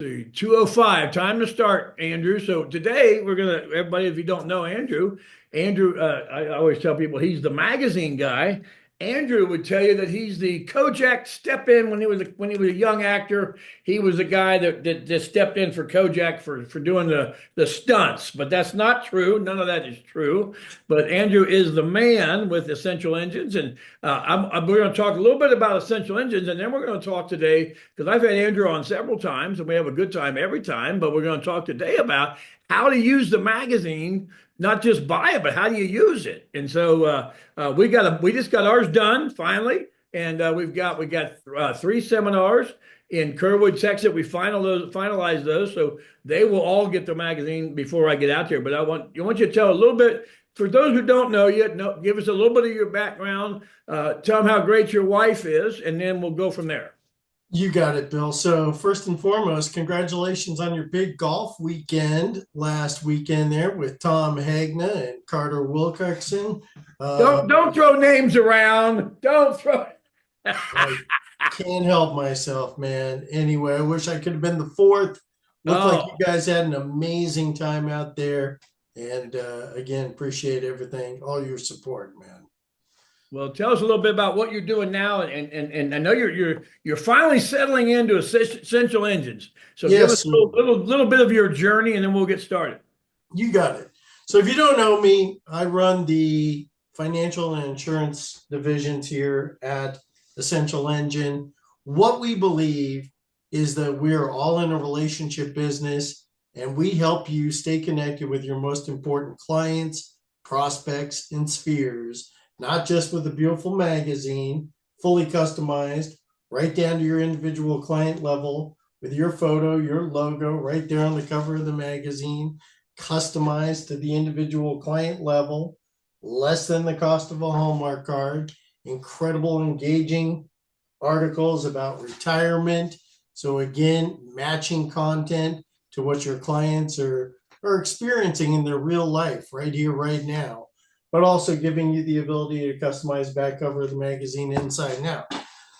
See, 2:05, time to start, Andrew. So today everybody, if you don't know Andrew, I always tell people he's the magazine guy. Andrew would tell you that he's the Kojak step-in when he was a young actor. He was the guy that just stepped in for Kojak for doing the stunts. But that's not true. None of that is true. But Andrew is the man with Essential Engines, and we're going to talk a little bit about Essential Engines, and then we're going to talk today because I've had Andrew on several times, and we have a good time every time. But we're going to talk today about how to use the magazine, not just buy it, but how do you use it? And so we just got ours done finally, and we got three seminars in Kerwood, Texas. We finalized those, so they will all get the magazine before I get out there. But I want you to tell a little bit. For those who don't know yet, give us a little bit of your background. Tell them how great your wife is, and then we'll go from there. You got it, Bill. So first and foremost, congratulations on your big golf weekend last weekend there with Tom Hagna and Carter Wilcoxon. Don't throw names around. Don't throw. I can't help myself, man. Anyway, I wish I could have been the fourth. Looked like Oh, you guys had an amazing time out there. And again, appreciate everything, all your support, man. well, tell us a little bit about what you're doing now, and I know you're finally settling into Essential Engines. So give us Yes, a little bit of your journey, and then we'll get started. you got it. So if you don't know me, I run the financial and insurance divisions here at Essential Engine. What we believe is that we're all in a relationship business and we help you stay connected with your most important clients, prospects, and spheres, not just with a beautiful magazine, fully customized, right down to your individual client level with your photo, your logo right there on the cover of the magazine, customized to the individual client level, less than the cost of a Hallmark card, incredible engaging articles about retirement. So again, matching content to what your clients are experiencing in their real life right here, right now, but also giving you the ability to customize back cover of the magazine inside and out.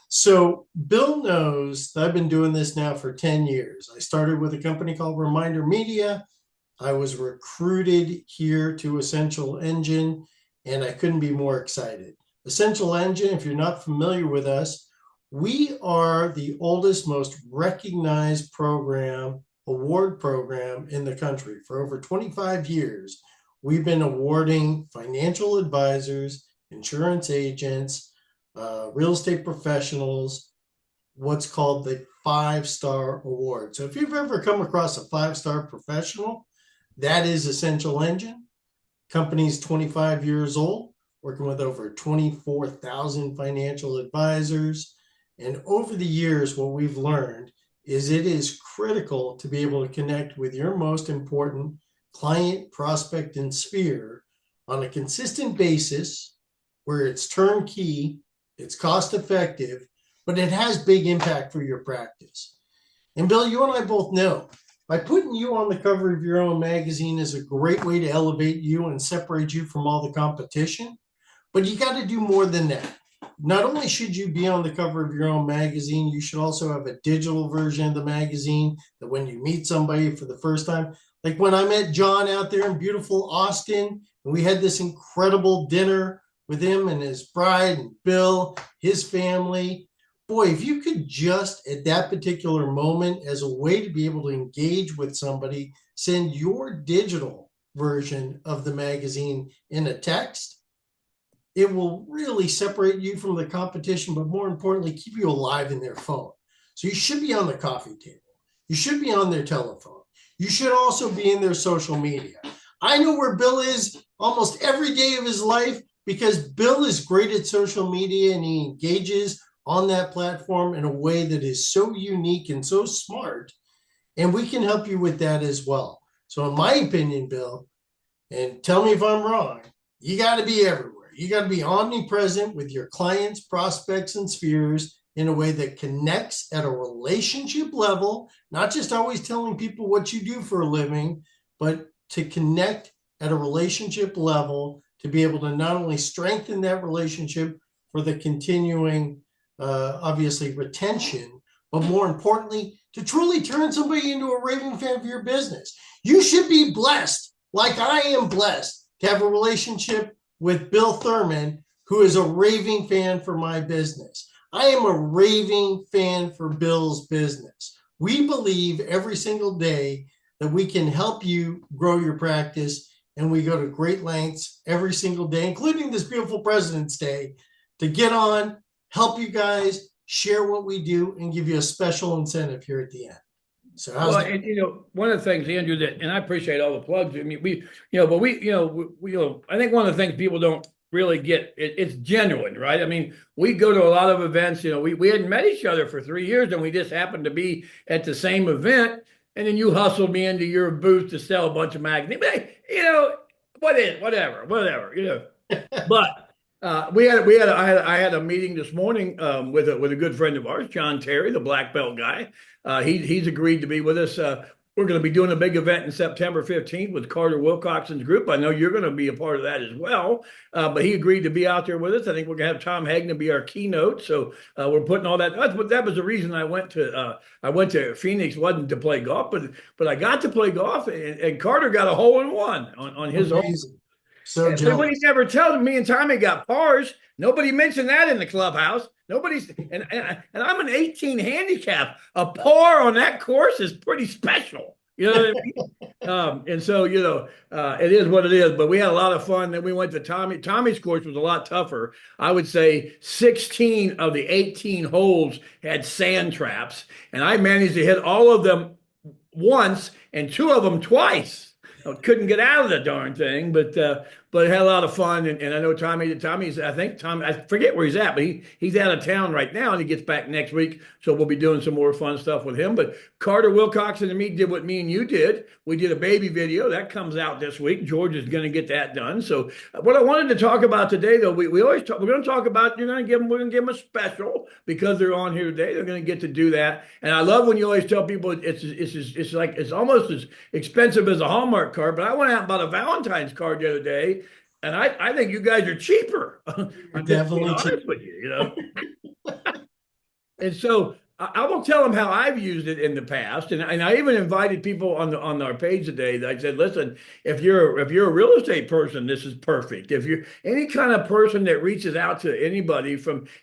So Bill knows that I've been doing this now for 10 years. I started with a company called Reminder Media. I was recruited here to Essential Engine, and I couldn't be more excited. Essential Engine, if you're not familiar with us, we are the oldest, most recognized award program in the country. For over 25 years, we've been awarding financial advisors, insurance agents, real estate professionals, what's called the 5-star award. So if you've ever come across a 5-star professional, that is Essential Engine. Company's 25 years old, working with over 24,000 financial advisors. And over the years, what we've learned is it is critical to be able to connect with your most important client, prospect, and sphere on a consistent basis where it's turnkey, it's cost effective, but it has big impact for your practice. And Bill, you and I both know by putting you on the cover of your own magazine is a great way to elevate you and separate you from all the competition. But you got to do more than that. Not only should you be on the cover of your own magazine, you should also have a digital version of the magazine that when you meet somebody for the first time, like when I met John out there in beautiful Austin, and we had this incredible dinner with him and his bride and Bill, his family. Boy, if you could just at that particular moment, as a way to be able to engage with somebody, send your digital version of the magazine in a text, it will really separate you from the competition, but more importantly, keep you alive in their phone. So you should be on the coffee table. You should be on their telephone. You should also be in their social media. I know where Bill is almost every day of his life because Bill is great at social media and he engages on that platform in a way that is so unique and so smart. And we can help you with that as well. So in my opinion, Bill, and tell me if I'm wrong, you got to be everywhere. You got to be omnipresent with your clients, prospects, and spheres in a way that connects at a relationship level, not just always telling people what you do for a living, but to connect at a relationship level to be able to not only strengthen that relationship for the continuing, obviously, retention, but more importantly, to truly turn somebody into a raving fan for your business. You should be blessed, like I am blessed, to have a relationship with Bill Thurman, who is a raving fan for my business. I am a raving fan for Bill's business. We believe every single day that we can help you grow your practice, and we go to great lengths every single day, including this beautiful President's Day, to get on, help you guys, share what we do, and give you a special incentive here at the end. So how's Well, that? and one of the things, Andrew, that, and I appreciate all the plugs. I mean, but I think one of the things people don't really get, it's genuine, right? I mean, we go to a lot of events. We hadn't met each other for 3 years, and we just happened to be at the same event, and then you hustled me into your booth to sell a bunch of magazines. But, whatever. But I had a meeting this morning with a good friend of ours, John Terry, the black belt guy. He's agreed to be with us. We're going to be doing a big event in September 15th with Carter Wilcoxon's group. I know you're going to be a part of that as well. But he agreed to be out there with us. I think we're going to have Tom Hagner be our keynote. So we're putting all that. That was the reason I went to Phoenix. Wasn't to play golf, but I got to play golf, and Carter got a hole in one on his own. So Nobody never tells me and Tommy got pars. Nobody mentioned that in the clubhouse. Nobody's and I'm an 18 handicap. A par on that course is pretty special. You know what I mean? And so it is what it is. But we had a lot of fun. Then we went to Tommy. Tommy's course was a lot tougher. I would say 16 of the 18 holes had sand traps, and I managed to hit all of them once and 2 of them twice. I couldn't get out of the darn thing, but it had a lot of fun. And I know Tommy's, I think I forget where he's at, but he's out of town right now, and he gets back next week. So we'll be doing some more fun stuff with him. But Carter Wilcoxon and me did what me and you did. We did a baby video that comes out this week. George is going to get that done. So what I wanted to talk about today, though, we always talk, we're going to talk about, we're going to give them a special because they're on here today. They're going to get to do that. And I love when you always tell people it's like, it's almost as expensive as a Hallmark card. But I went out and bought a Valentine's card the other day, and I think you guys are cheaper. I'm definitely honest with you, And so I will tell them how I've used it in the past, and I even invited people on our page today that I said, listen, if you're a real estate person, this is perfect. If you're any kind of person that reaches out to anybody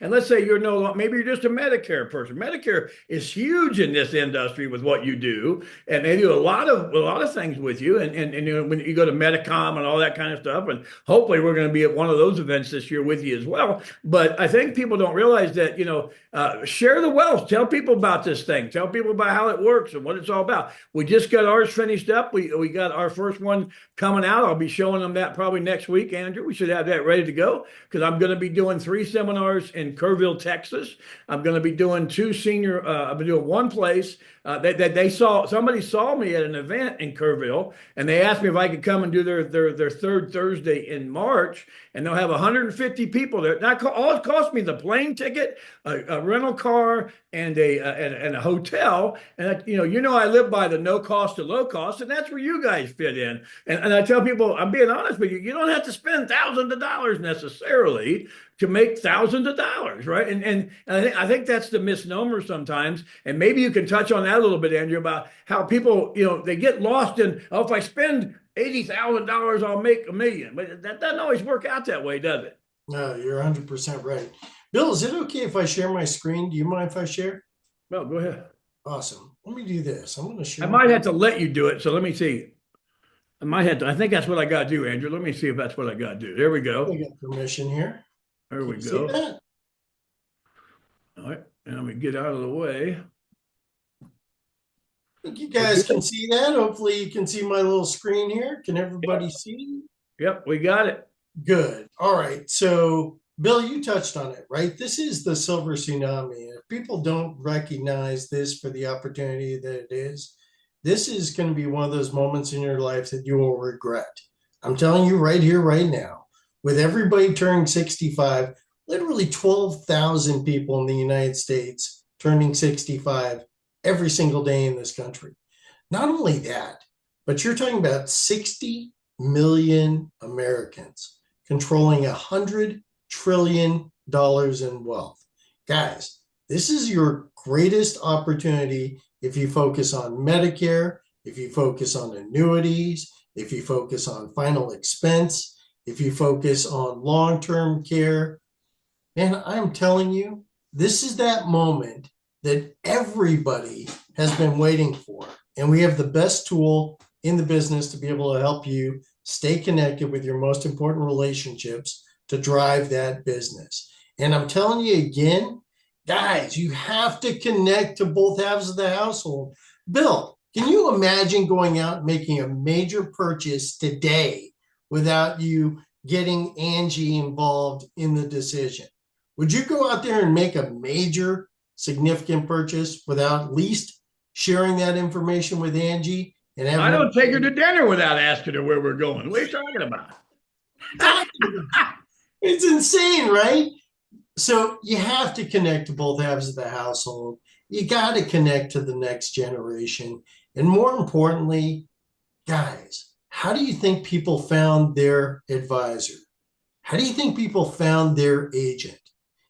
and let's say maybe you're just a Medicare person. Medicare is huge in this industry with what you do, and they do a lot of things with you. And when you go to Medicom and all that kind of stuff, and hopefully we're going to be at one of those events this year with you as well. But I think people don't realize that share the wealth. Tell people about this thing. Tell people about how it works and what it's all about. We just got ours finished up. We got our first one coming out. I'll be showing them that probably next week, Andrew. We should have that ready to go because I'm going to be doing 3 seminars in Kerrville, Texas. I'm going to be doing 2 senior. I've been doing one place somebody saw me at an event in Kerrville, and they asked me if I could come and do their 3rd Thursday in March, and they'll have 150 people there. All it cost me the plane ticket, a rental car, and a hotel. And I live by the no cost to low cost, and that's where you guys fit in. And I tell people, I'm being honest with you, you don't have to spend thousands of dollars necessarily to make thousands of dollars, right? And I think that's the misnomer sometimes. And maybe you can touch on that a little bit, Andrew, about how people, they get lost in, if I spend $80,000, I'll make $1 million. But that doesn't always work out that way, does it? No, you're 100% right. Bill, is it okay if I share my screen? Do you mind if I share? No, go ahead. Awesome. Let me do this. I'm going to share. I might have to let you do it. So let me see. I think that's what I got to do, Andrew. Let me see if that's what I got to do. There we go. I got permission here. There we go. All right. And we get out of the way. I think you guys can see that. Hopefully you can see my little screen here. Can everybody see? Yep, we got it. Good. All right. So, Bill, you touched on it, right? This is the silver tsunami. If people don't recognize this for the opportunity that it is, this is going to be one of those moments in your life that you will regret. I'm telling you right here, right now. With everybody turning 65, literally 12,000 people in the United States turning 65 every single day in this country. Not only that, but you're talking about 60 million Americans controlling $100 trillion in wealth. Guys, This is your greatest opportunity if you focus on Medicare, if you focus on annuities, if you focus on final expense, if you focus on long-term care. Man, I'm telling you, this is that moment that everybody has been waiting for. And we have the best tool in the business to be able to help you stay connected with your most important relationships to drive that business. And I'm telling you again, guys, you have to connect to both halves of the household. Bill, can you imagine going out and making a major purchase today without you getting Angie involved in the decision? Would you go out there and make a major significant purchase without at least sharing that information with Angie and I having don't take her to dinner without asking her where we're going. What are you talking about? It's insane, right? So you have to connect to both halves of the household. You got to connect to the next generation. And more importantly, guys, how do you think people found their advisor? How do you think people found their agent?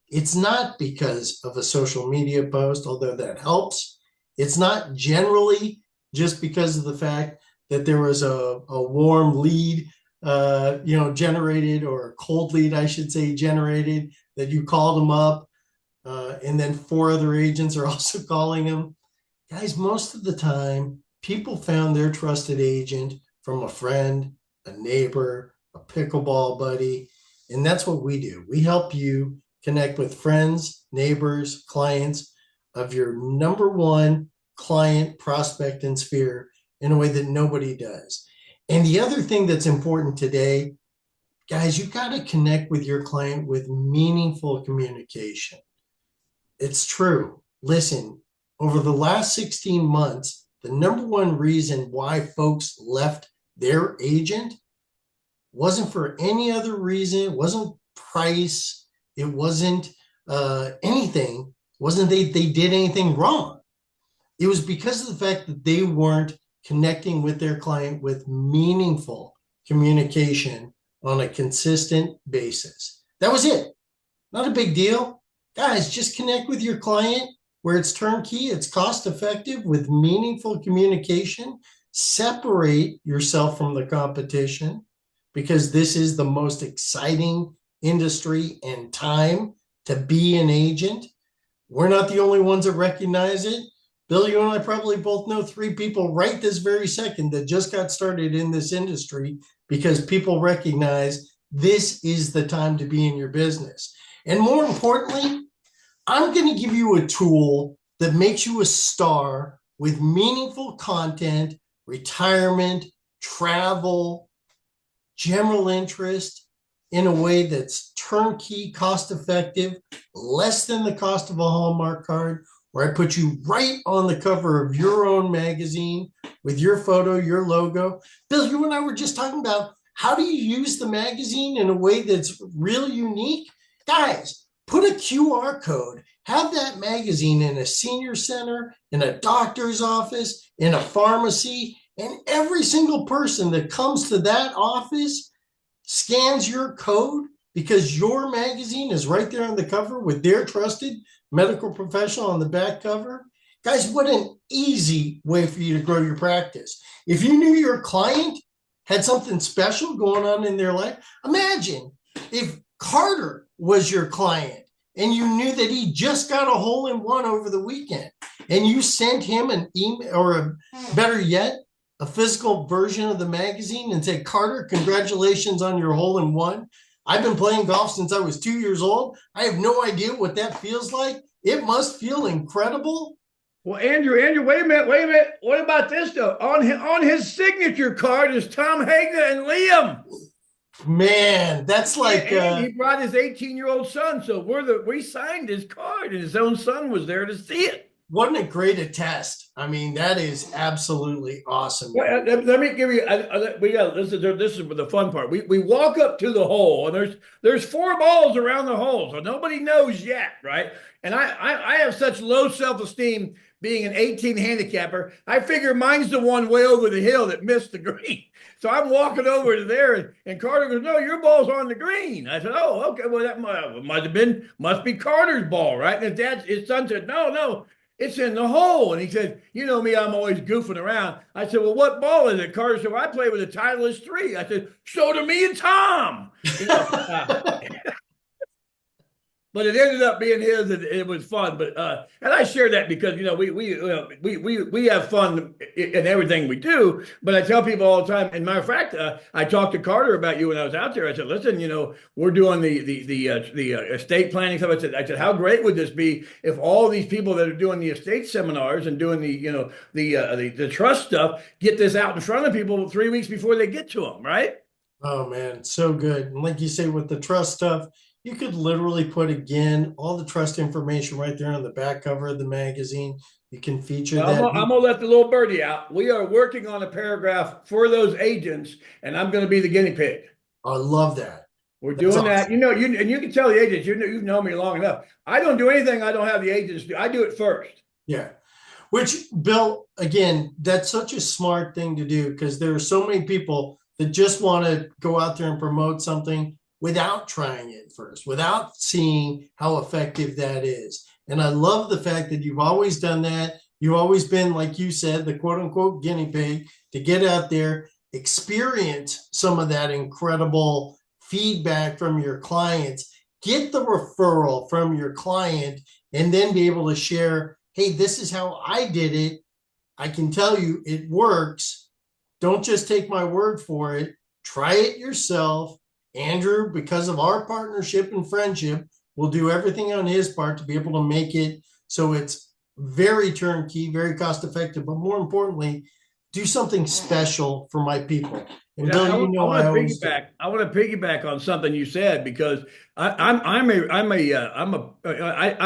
It's not because of a social media post, although that helps. It's not generally just because of the fact that there was a warm lead, generated, or a cold lead, I should say, generated, that you called them up, and then four other agents are also calling them. Guys, most of the time, people found their trusted agent from a friend, a neighbor, a pickleball buddy, and that's what we do. We help you connect with friends, neighbors, clients of your number one client, prospect, and sphere in a way that nobody does. And the other thing that's important today, guys, you got to connect with your client with meaningful communication. It's true. Listen, over the last 16 months, the number one reason why folks left their agent wasn't for any other reason. It wasn't price. It wasn't anything. It wasn't they did anything wrong. It was because of the fact that they weren't connecting with their client with meaningful communication on a consistent basis. That was it. Not a big deal. Guys, just connect with your client where it's turnkey, it's cost effective with meaningful communication. Separate yourself from the competition because this is the most exciting industry and time to be an agent. We're not the only ones that recognize it. Bill, you and I probably both know 3 people right this very second that just got started in this industry because people recognize this is the time to be in your business. And more importantly, I'm going to give you a tool that makes you a star with meaningful content, retirement, travel, general interest in a way that's turnkey, cost effective, less than the cost of a Hallmark card, where I put you right on the cover of your own magazine with your photo, your logo. Bill, you and I were just talking about how do you use the magazine in a way that's really unique? Guys, put a QR code, have that magazine in a senior center, in a doctor's office, in a pharmacy, and every single person that comes to that office scans your code because your magazine is right there on the cover with their trusted medical professional on the back cover. Guys, what an easy way for you to grow your practice. If you knew your client had something special going on in their life, imagine if Carter was your client and you knew that he just got a hole-in-one over the weekend and you sent him an email, or better yet, a physical version of the magazine and said, Carter, congratulations on your hole-in-one. I've been playing golf since I was 2 years old. I have no idea what that feels like. It must feel incredible. Well, Andrew, wait a minute. What about this though? On his signature card is Tom Hager and Liam. Man, that's like and he brought his 18-year-old son. So we signed his card, and his own son was there to see it. wasn't it great a test? I mean, that is absolutely awesome. Well, let me give you. We got this is the fun part. We walk up to the hole, and there's four balls around the hole, so nobody knows yet, right? And I have such low self esteem being an 18 handicapper. I figure mine's the one way over the hill that missed the green. So I'm walking over to there, and Carter goes, "No, your ball's on the green." I said, "Oh, okay. Well, that must be Carter's ball, right?" And his son said, "No, no, it's in the hole." And he said, "You know me, I'm always goofing around." I said, "Well, what ball is it?" Carter said, "Well, I play with a Titleist 3." I said, "So do me and Tom." You know, but it ended up being his, and it was fun. But and I share that because we have fun in everything we do. But I tell people all the time. And matter of fact, I talked to Carter about you when I was out there. I said, "Listen, we're doing the estate planning stuff." I said, "How great would this be if all these people that are doing the estate seminars and doing the trust stuff get this out in front of people 3 weeks before they get to them, right?" Oh man, so good. And like you say, with the trust stuff, you could literally put again all the trust information right there on the back cover of the magazine. You can feature Well, that. I'm gonna let the little birdie out. We are working on a paragraph for those agents, and I'm gonna be the guinea pig. I love that. We're That's doing that. awesome. And you can tell the agents. You've known me long enough. I don't do anything I don't have the agents do. I do it first. Yeah. Which, Bill, again, that's such a smart thing to do because there are so many people that just want to go out there and promote something without trying it first, without seeing how effective that is. And I love the fact that you've always done that. You've always been, like you said, the quote unquote guinea pig to get out there, experience some of that incredible feedback from your clients, get the referral from your client, and then be able to share, hey, this is how I did it. I can tell you it works. Don't just take my word for it. Try it yourself. Andrew, because of our partnership and friendship, will do everything on his part to be able to make it so it's very turnkey, very cost effective, but more importantly, do something special for my people. And Bill, you know I always do. I want to piggyback on something you said because I'm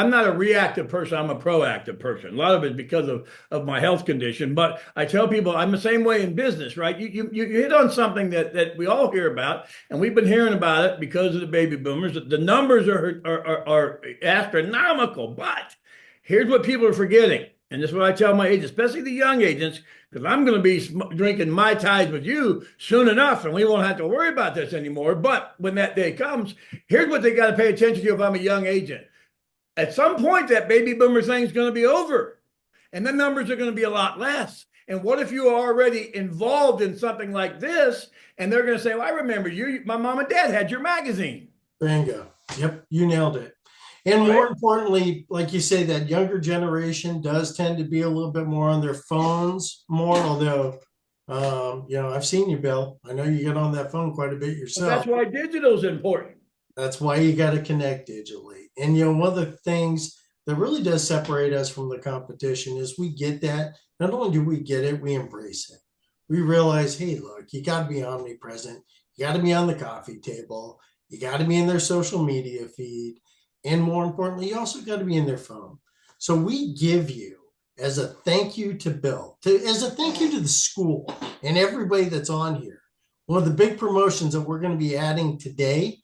not a reactive person. I'm a proactive person. A lot of it is because of my health condition. But I tell people I'm the same way in business, right? You hit on something that we all hear about, and we've been hearing about it because of the baby boomers. The numbers are astronomical, but here's what people are forgetting. And this is what I tell my agents, especially the young agents, because I'm going to be drinking Mai Tais with you soon enough, and we won't have to worry about this anymore. But when that day comes, here's what they got to pay attention to if I'm a young agent. At some point, that baby boomer thing is going to be over, and the numbers are going to be a lot less. And what if you are already involved in something like this, and they're going to say, "Well, I remember you. My mom and dad had your magazine." Bingo. Yep, you nailed it. And Right? more importantly, like you say, that younger generation does tend to be a little bit more on their phones more, although I've seen you, Bill. I know you get on that phone quite a bit But that's yourself. why digital is important. That's why you got to connect digitally. And one of the things that really does separate us from the competition is we get that. Not only do we get it, we embrace it. We realize, hey, look, you got to be omnipresent. You got to be on the coffee table. You got to be in their social media feed. And more importantly, you also got to be in their phone. So we give you, as a thank you to Bill, as a thank you to the school and everybody that's on here, one of the big promotions that we're going to be adding today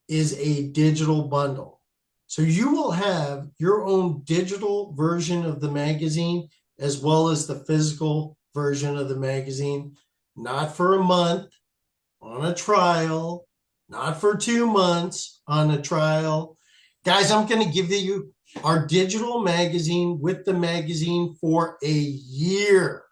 is a digital bundle. So you will have your own digital version of the magazine as well as the physical version of the magazine, not for a month on a trial, not for 2 months on a trial. Guys, I'm going to give you our digital magazine with the magazine for a year.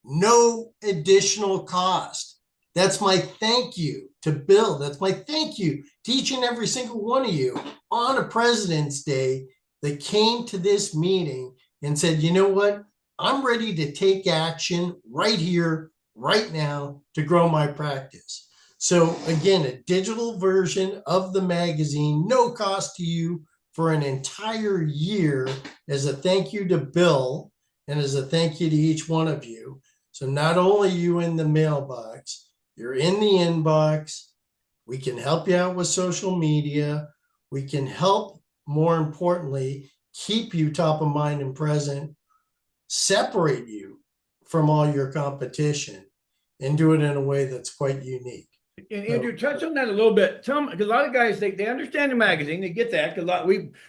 No additional cost. That's my thank you to Bill. That's my thank you to each and every single one of you on a President's Day that came to this meeting and said, you know what? I'm ready to take action right here, right now to grow my practice. So again, a digital version of the magazine, no cost to you for an entire year as a thank you to Bill and as a thank you to each one of you. So not only you in the mailbox, you're in the inbox. We can help you out with social media. We can help, more importantly, keep you top of mind and present, separate you from all your competition, and do it in a way that's quite unique. And So, Andrew, touch on that a little bit. Tell them, because a lot of guys they understand the magazine, they get that. Because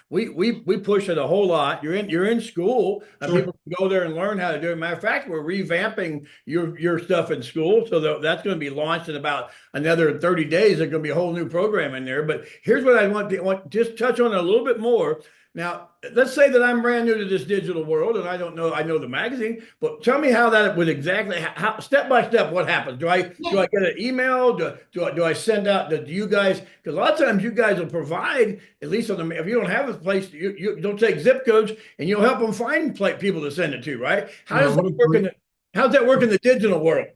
we push it a whole lot. You're in school, and sure. people can go there and learn how to do it. Matter of fact, we're revamping your stuff in school, so that's going to be launched in about another 30 days. There's going to be a whole new program in there. But here's what I want just touch on it a little bit more. Now, let's say that I'm brand new to this digital world and I don't know, I know the magazine, but tell me how that would exactly, how step by step, what happens? Do I get an email? Do I send out, do you guys, because a lot of times you guys will provide, at least on the, if you don't have a place, you don't take zip codes and you'll help them find people to send it to, right? How does that work how's that work in the digital world?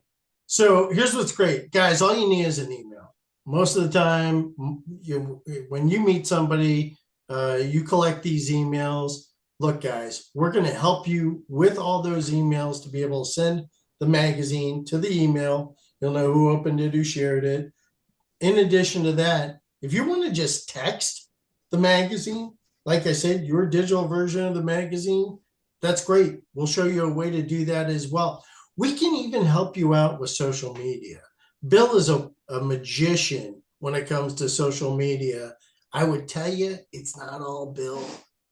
So here's what's great, guys. All you need is an email. Most of the time, when you meet somebody, you collect these emails. Look, guys, we're going to help you with all those emails to be able to send the magazine to the email. You'll know who opened it, who shared it. In addition to that, if you want to just text the magazine, like I said, your digital version of the magazine, that's great. We'll show you a way to do that as well. We can even help you out with social media. Bill is a magician when it comes to social media. I would tell you, it's not all Bill.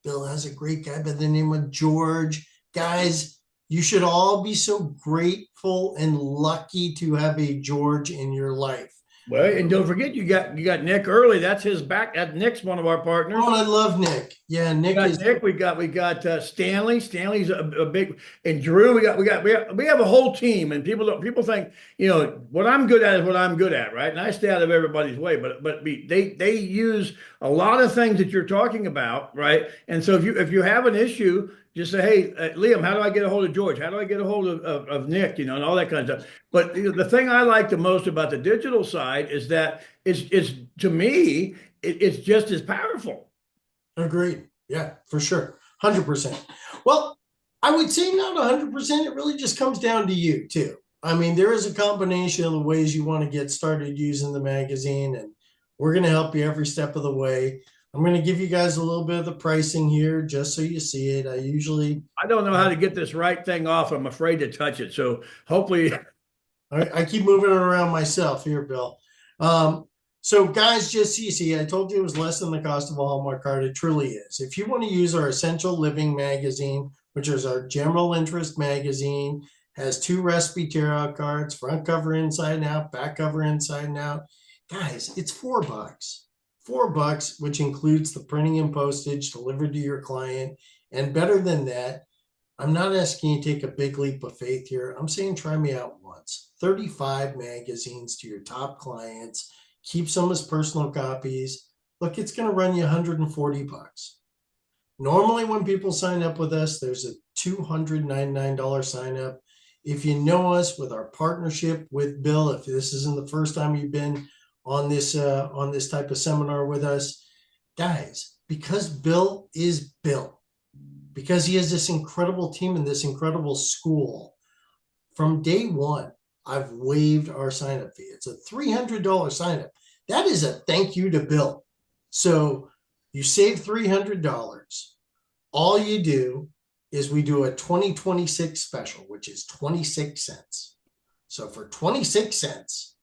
Bill has a great guy by the name of George. Guys, you should all be so grateful and lucky to have a George in your life. Well, and don't forget you got Nick Early. That's his back. That Nick's one of our partners. Oh, I love Nick. Yeah, Nick is Nick. We got Stanley. Stanley's a big, and Drew. We have a whole team, and people think what I'm good at is what I'm good at, right? And I stay out of everybody's way, but they use a lot of things that you're talking about, right? And so if you have an issue, just say, hey, Liam, how do I get a hold of George? How do I get a hold of Nick? And all that kind of stuff. But the thing I like the most about the digital side is that it's to me, it's just as powerful. Agreed. Yeah, for sure. 100%. Well, I would say not 100%. It really just comes down to you too. I mean, there is a combination of the ways you want to get started using the magazine, and we're going to help you every step of the way. I'm going to give you guys a little bit of the pricing here just so you see it. I don't know how to get this right thing off. I'm afraid to touch it. So hopefully. I keep moving it around myself here, Bill. So guys, just so you see, I told you it was less than the cost of a Hallmark card. It truly is. If you want to use our Essential Living magazine, which is our general interest magazine, has 2 recipe tarot cards, front cover inside and out, back cover inside and out. Guys, it's $4. $4, which includes the printing and postage delivered to your client. And better than that, I'm not asking you to take a big leap of faith here. I'm saying try me out once. 35 magazines to your top clients. Keep some as personal copies. Look, it's going to run you $140. Normally, when people sign up with us, there's a $299 sign up. If you know us with our partnership with Bill, if this isn't the first time you've been on this type of seminar with us, guys, because Bill is Bill, because he has this incredible team and this incredible school, from day one, I've waived our sign-up fee. It's a $300 sign-up. That is a thank you to Bill. So you save $300. All you do is we do a 2026 special, which is 26 cents. So for 26 cents,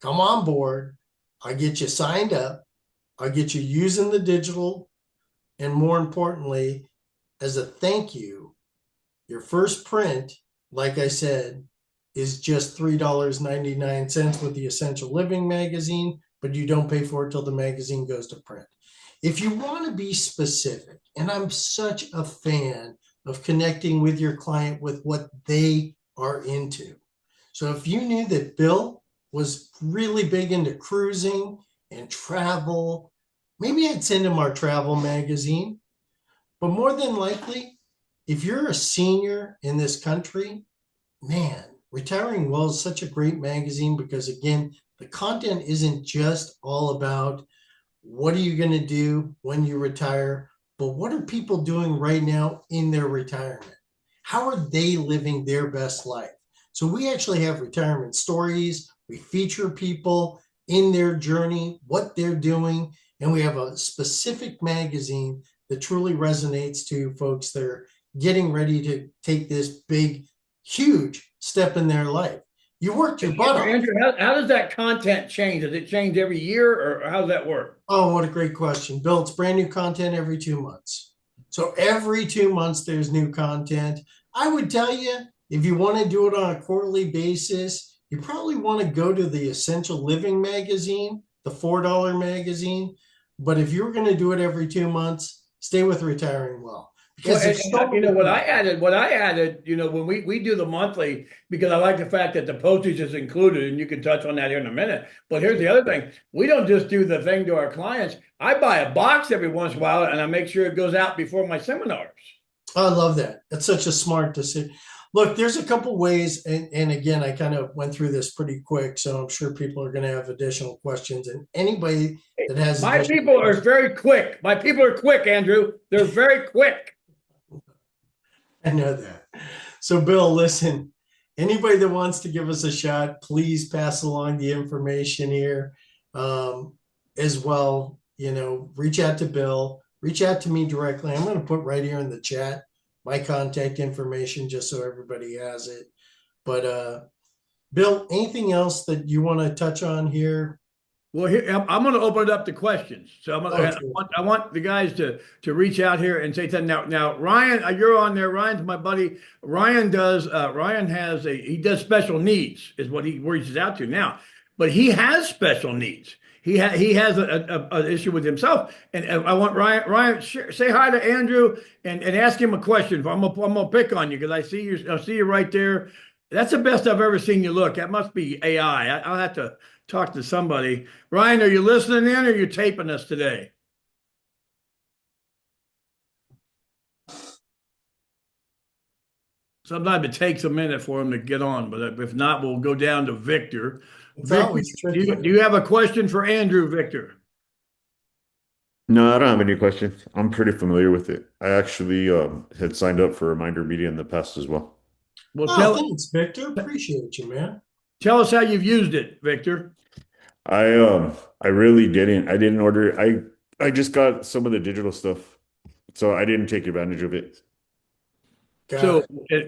come on board. I get you signed up. I get you using the digital. And more importantly, as a thank you, your first print, like I said, is just $3.99 with the Essential Living magazine, but you don't pay for it till the magazine goes to print. If you want to be specific, and I'm such a fan of connecting with your client with what they are into. So if you knew that Bill was really big into cruising and travel, maybe I'd send him our travel magazine. But more than likely, if you're a senior in this country, man, Retiring Well is such a great magazine because, again, the content isn't just all about what are you going to do when you retire, but what are people doing right now in their retirement? How are they living their best life? So we actually have retirement stories. We feature people in their journey, what they're doing, and we have a specific magazine that truly resonates to folks that are getting ready to take this big, huge step in their life. You worked your butt off. Andrew, how does that content change? Does it change every year, or how does that work? Oh, what a great question. Bill, it's brand new content every 2 months. So every 2 months, there's new content. I would tell you, if you want to do it on a quarterly basis, you probably want to go to the Essential Living magazine, the $4 magazine. But if you're going to do it every 2 months, stay with Retiring Well. Because Well, there's so you know many. what I added, you know, when we do the monthly, because I like the fact that the postage is included, and you can touch on that here in a minute. But here's the other thing: we don't just do the thing to our clients. I buy a box every once in a while, and I make sure it goes out before my seminars. I love that. That's such a smart decision. Look, there's a couple ways, and again, I kind of went through this pretty quick, so I'm sure people are going to have additional questions. And anybody that has My people are very quick. My people are quick, Andrew. They're very quick. I know that. So, Bill, listen, anybody that wants to give us a shot, please pass along the information here as well. You know, reach out to Bill, reach out to me directly. I'm going to put right here in the chat my contact information just so everybody has it. But, Bill, anything else that you want to touch on here? Well, here, I'm going to open it up to questions. So I want the guys to reach out here and say something. Now, Ryan, you're on there. Ryan's my buddy. Ryan does special needs is what he reaches out to now, but he has special needs. He has an issue with himself, and I want Ryan say hi to Andrew and ask him a question. I'm gonna pick on you because I see you right there. That's the best I've ever seen you look. That must be AI. I'll have to talk to somebody. Ryan, are you listening in, or are you taping us today? Sometimes it takes a minute for him to get on, but if not, we'll go down to Victor. Victor, do you have a question for Andrew, Victor? No, I don't have any questions. I'm pretty familiar with it. I actually had signed up for Reminder Media in the past as well. Well, thanks, Victor. Appreciate you, man. Tell us how you've used it, Victor. I really didn't. I didn't order. I just got some of the digital stuff, so I didn't take advantage of it.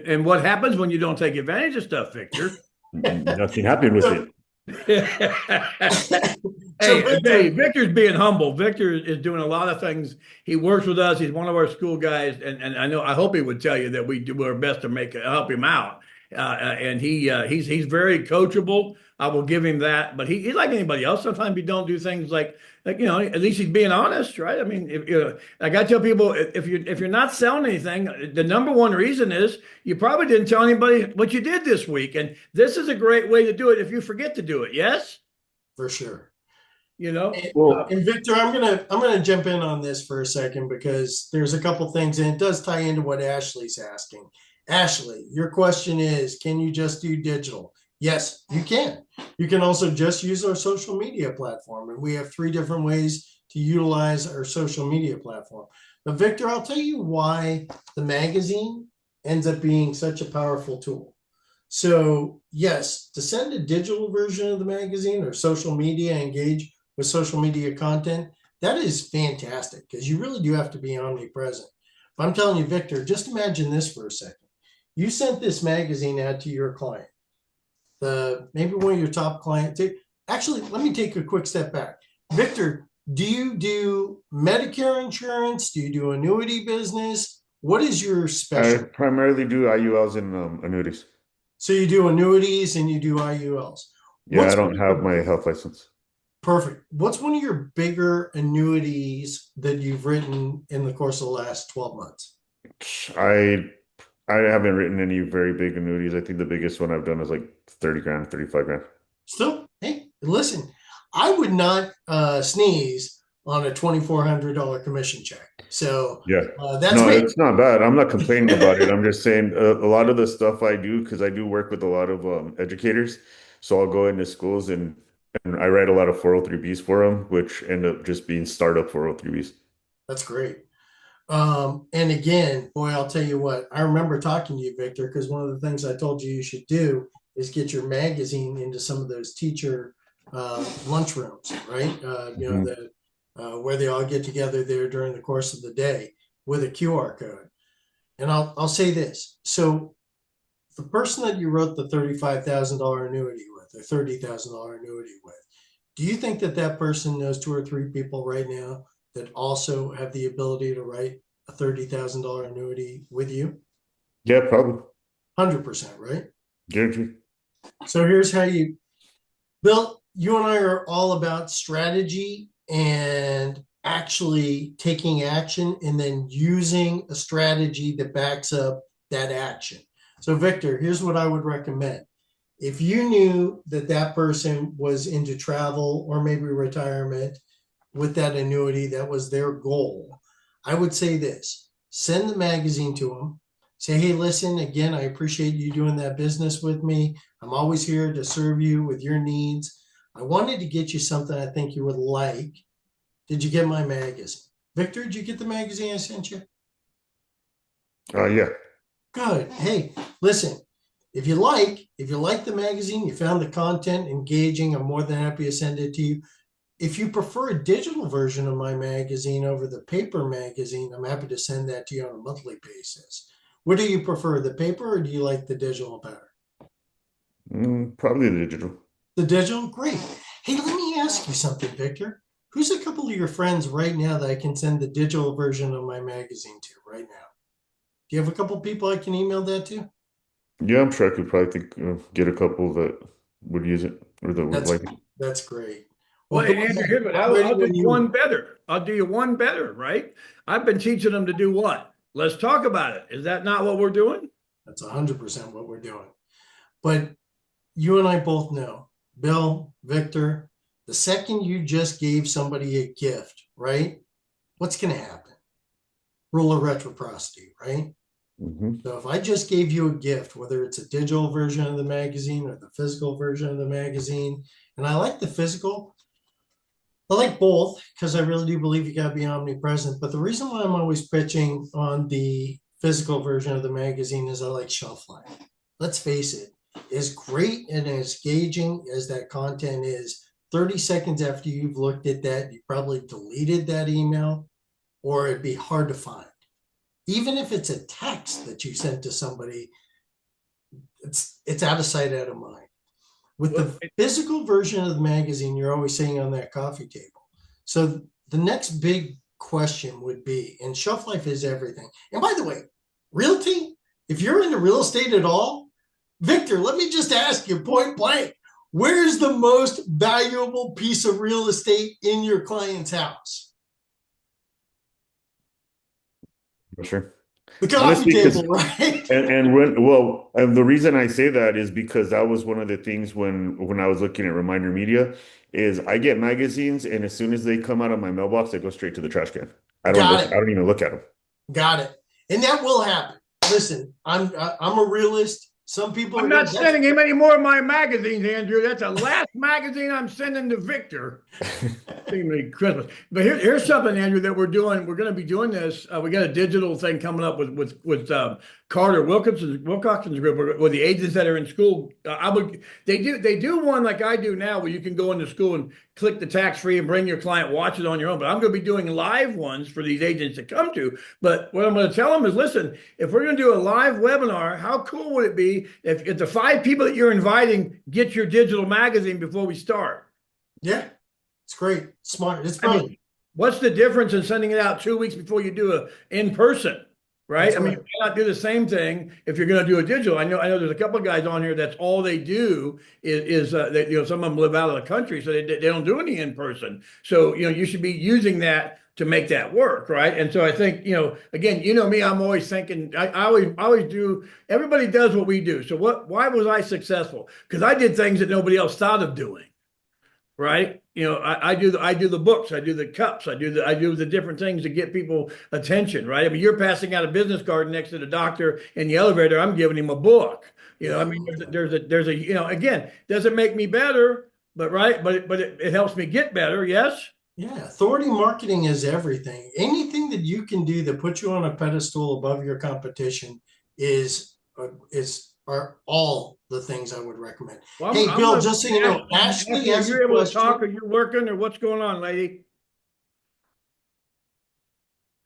And what happens when you don't take advantage of stuff, Victor? Nothing happened with it. Hey, Victor's being humble. Victor is doing a lot of things. He works with us. He's one of our school guys, and I hope he would tell you that we do our best to help him out. And he's very coachable. I will give him that. But he's like anybody else. Sometimes you don't do things like you know. At least he's being honest, right? I mean, like I tell people, if you're not selling anything, the number one reason is you probably didn't tell anybody what you did this week. And this is a great way to do it if you forget to do it. Yes, for sure. You know. And Victor, I'm gonna jump in on this for a second because there's a couple things, and it does tie into what Ashley's asking. Ashley, your question is, can you just do digital? Yes, you can. You can also just use our social media platform. And we have 3 different ways to utilize our social media platform. But Victor, I'll tell you why the magazine ends up being such a powerful tool. So yes, to send a digital version of the magazine or social media, engage with social media content, that is fantastic because you really do have to be omnipresent. But I'm telling you, Victor, just imagine this for a second. You sent this magazine ad to your client. Maybe one of your top clients. Actually, let me take a quick step back. Victor, do you do Medicare insurance? Do you do annuity business? What is your specialty? I primarily do IULs and annuities. So you do annuities and you do IULs. Yeah, I don't have my health license. Perfect. What's one of your bigger annuities that you've written in the course of the last 12 months? I haven't written any very big annuities. I think the biggest one I've done is like 30 grand, 35 grand. Still, hey, listen, I would not sneeze on a $2,400 commission check. So yeah, that's no, me. It's not bad. I'm not complaining about it. I'm just saying a lot of the stuff I do, because I do work with a lot of educators. So I'll go into schools and I write a lot of 403Bs for them, which end up just being startup 403Bs. That's great. And again, boy, I'll tell you what, I remember talking to you, Victor, because one of the things I told you should do is get your magazine into some of those teacher lunchrooms, right? You know, where they all get together there during the course of the day with a QR code. And I'll say this. So the person that you wrote the $35,000 annuity with or $30,000 annuity with, do you think that that person knows 2 or 3 people right now that also have the ability to write a $30,000 annuity with you? Yeah, probably. 100%, right? Guaranteed. So here's how you, Bill, you and I are all about strategy and actually taking action and then using a strategy that backs up that action. So, Victor, here's what I would recommend. If you knew that that person was into travel or maybe retirement with that annuity, that was their goal, I would say this: send the magazine to them. Say, hey, listen, again, I appreciate you doing that business with me. I'm always here to serve you with your needs. I wanted to get you something I think you would like. Did you get my magazine? Victor, did you get the magazine I sent you? Yeah. Good. Hey, listen, if you like the magazine, you found the content engaging, I'm more than happy to send it to you. If you prefer a digital version of my magazine over the paper magazine, I'm happy to send that to you on a monthly basis. What do you prefer, the paper, or do you like the digital better? Probably the digital. The digital? Great. Hey, let me ask you something, Victor. Who's a couple of your friends right now that I can send the digital version of my magazine to right now? Do you have a couple of people I can email that to? Yeah, I'm sure I could probably get a couple that would use it or that would That's like it. that's great. Well, Well, go Andrew, ahead. here, but I'm ready I'll do when you you one are. better. I'll do you one better, right? I've been teaching them to do what? Let's talk about it. Is that not what we're doing? That's 100% what we're doing. But you and I both know, Bill, Victor, the second you just gave somebody a gift, right? What's going to happen? Rule of reciprocity, right? Hmm. So if I just gave you a gift, whether it's a digital version of the magazine or the physical version of the magazine, and I like the physical, I like both because I really do believe you got to be omnipresent. But the reason why I'm always pitching on the physical version of the magazine is I like shelf life. Let's face it, as great and as engaging as that content is, 30 seconds after you've looked at that, you probably deleted that email or it'd be hard to find. Even if it's a text that you sent to somebody, it's out of sight, out of mind. With Well, the physical version of the magazine, you're always sitting on that coffee table. So the next big question would be, and shelf life is everything. And by the way, realty, if you're into real estate at all, Victor, let me just ask you point blank, where's the most valuable piece of real estate in your client's house? Sure. The coffee Honestly, because table, right? and the reason I say that is because that was one of the things when I was looking at Reminder Media is I get magazines and as soon as they come out of my mailbox, they go straight to the trash can. Got I it. don't even look at them. Got it. And that will happen. Listen, I'm a realist. Some people I'm are not going, that's sending him any more of my magazines, Andrew. That's the last magazine I'm sending to Victor. Christmas. But here's something, Andrew, that we're doing. We're going to be doing this. We got a digital thing coming up with Carter Wilcoxon's group with the agents that are in school. They do one like I do now, where you can go into school and click the tax free and bring your client, watch it on your own. But I'm going to be doing live ones for these agents to come to. But what I'm going to tell them is, listen, if we're going to do a live webinar, how cool would it be if the 5 people that you're inviting get your digital magazine before we start? yeah, it's great. Smart. It's I brilliant. mean, what's the difference in sending it out 2 weeks before you do a in person, right? That's I mean, right. you cannot do the same thing if you're going to do a digital. I know there's a couple of guys on here that's all they do is that, some of them live out of the country, so they don't do any in person. So you should be using that to make that work, right? And so I think again, me, I'm always thinking. I always do. Everybody does what we do. So why was I successful? Because I did things that nobody else thought of doing, right? I do the books, I do the cups, I do the different things to get people attention, right? I mean, you're passing out a business card next to the doctor in the elevator. I'm giving him a book. I mean, there's a again, doesn't make me better, but right, but it helps me get better. Yes. Yeah, authority marketing is everything. Anything that you can do that puts you on a pedestal above your competition are all the things I would recommend. Well, Hey, I'm Bill, gonna just so you know, Ashley Ashley, are has a you able to talk? question. Are you working or what's going on, lady?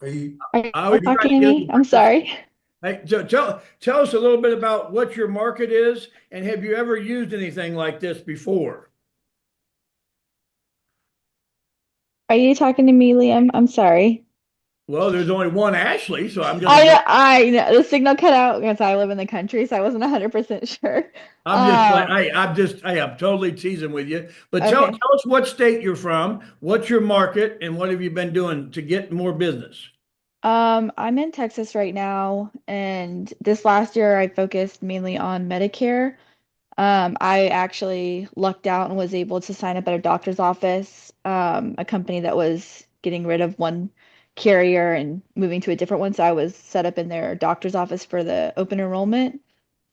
Are you? Are I you was trying talking to to get me? I'm him. sorry. Hey, so tell us a little bit about what your market is, and have you ever used anything like this before? Are you talking to me, Liam? I'm sorry. Well, there's only one Ashley, so I'm going to I go. know, I know the signal cut out because I live in the country, so I wasn't 100% sure. I'm just like, Um, I'm totally teasing with you. But okay. tell us what state you're from, what's your market, and what have you been doing to get more business? I'm in Texas right now, and this last year I focused mainly on Medicare. I actually lucked out and was able to sign up at a doctor's office, a company that was getting rid of one carrier and moving to a different one. So I was set up in their doctor's office for the open enrollment.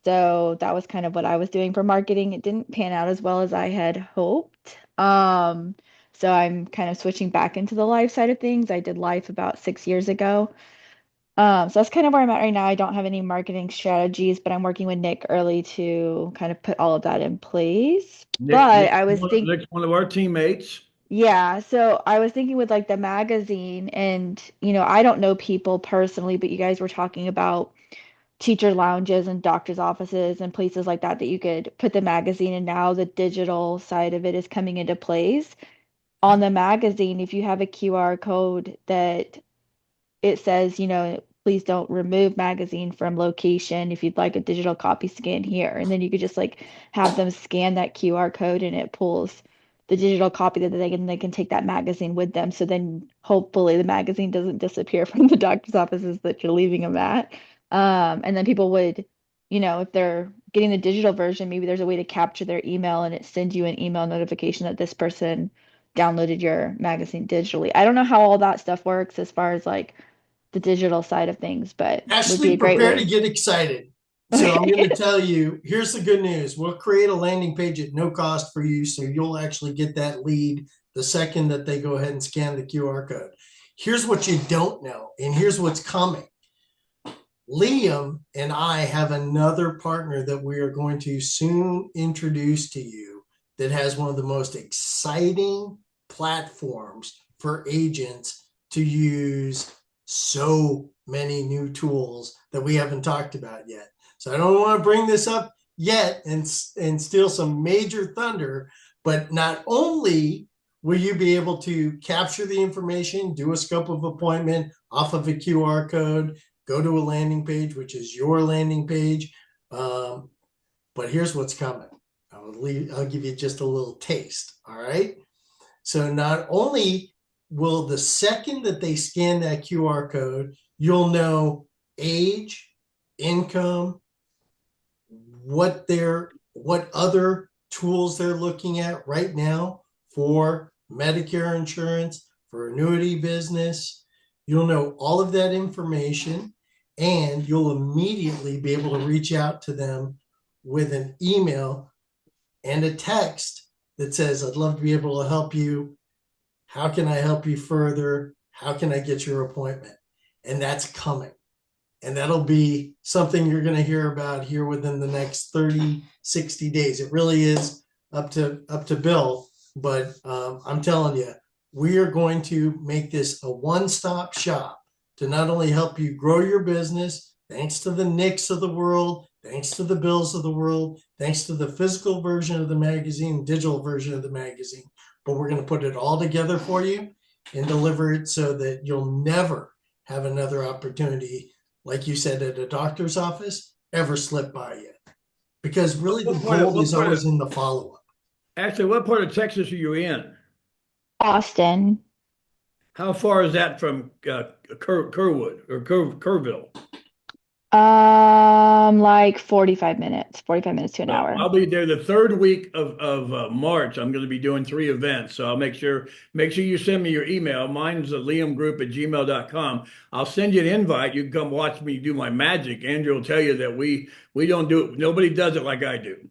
So that was kind of what I was doing for marketing. It didn't pan out as well as I had hoped. So I'm kind of switching back into the life side of things. I did life about 6 years ago. So that's kind of where I'm at right now. I don't have any marketing strategies, but I'm working with Nick early to kind of put all of that in place. But I was thinking, Nick's one of our teammates. yeah, so I was thinking with like the magazine, and I don't know people personally, but you guys were talking about teacher lounges and doctor's offices and places like that that you could put the magazine, and now the digital side of it is coming into place. On the magazine, if you have a QR code that it says, please don't remove magazine from location. If you'd like a digital copy, scan here. And then you could just like have them scan that QR code and it pulls the digital copy that they can take that magazine with them. So then hopefully the magazine doesn't disappear from the doctor's offices that you're leaving them at. And then people would, if they're getting the digital version, maybe there's a way to capture their email and it sends you an email notification that this person downloaded your magazine digitally. I don't know how all that stuff works as far as like the digital side of things, but would be Ashley, a great prepare to way. get excited. So I'm going to Okay. tell you, here's the good news. We'll create a landing page at no cost for you. So you'll actually get that lead the second that they go ahead and scan the QR code. Here's what you don't know, and here's what's coming. Liam and I have another partner that we are going to soon introduce to you that has one of the most exciting platforms for agents to use so many new tools that we haven't talked about yet. So I don't want to bring this up yet and steal some major thunder, but not only will you be able to capture the information, do a scope of appointment off of a QR code, go to a landing page, which is your landing page. But here's what's coming. I'll give you just a little taste. All right. So not only will the second that they scan that QR code, you'll know age, income, what other tools they're looking at right now for Medicare insurance, for annuity business. You'll know all of that information, and you'll immediately be able to reach out to them with an email and a text that says, I'd love to be able to help you. How can I help you further? How can I get your appointment? And that's coming. And that'll be something you're going to hear about here within the next 30, 60 days. It really is up to Bill, but I'm telling you, we are going to make this a one-stop shop to not only help you grow your business, thanks to the Nicks of the world, thanks to the Bills of the world, thanks to the physical version of the magazine, digital version of the magazine, but we're going to put it all together for you and deliver it so that you'll never have another opportunity, like you said, at a doctor's office, ever slip by you. Because really the gold is always in the follow-up. Actually, what part of Texas are you in? Austin. How far is that from Kerwood or Kerrville? Like 45 minutes to an Well, hour. I'll be there the third week of March. I'm going to be doing 3 events. So I'll make sure you send me your email. Mine's liamgroup@gmail.com. I'll send you an invite. You can come watch me do my magic. Andrew will tell you that we don't do it. Nobody does it like I do. Okay.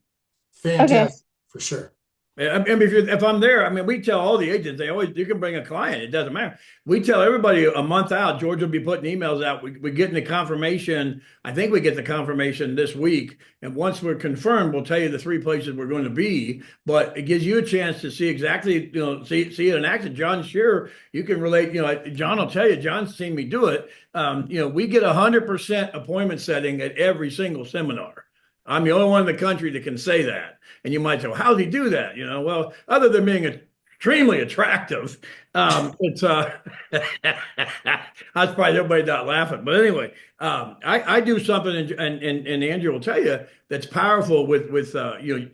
Fantastic, for sure. mean, if I'm there, I mean, we tell all the agents, you can bring a client. It doesn't matter. We tell everybody a month out. George will be putting emails out. We're getting the confirmation. I think we get the confirmation this week. And once we're confirmed, we'll tell you the 3 places we're going to be. But it gives you a chance to see exactly, see it in action. John, sure, you can relate. John will tell you. John's seen me do it. We get 100% appointment setting at every single seminar. I'm the only one in the country that can say that. And you might say, well, how does he do that? Well, other than being extremely attractive, it's that's probably everybody not laughing. But anyway, I do something, and Andrew will tell you that's powerful with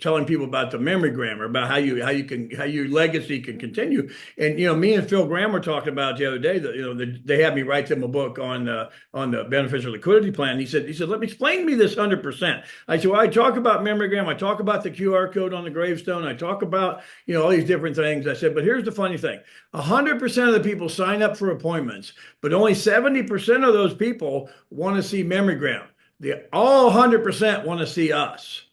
telling people about the memory grammar, about how your legacy can continue. And me and Phil Graham were talking about the other day that they had me write them a book on the beneficial liquidity plan. He said, let me explain to me this 100%. I said, well, I talk about memory gram, I talk about the QR code on the gravestone, I talk about all these different things. I said, but here's the funny thing: 100% of the people sign up for appointments, but only 70% of those people want to see memory gram. All 100% want to see us.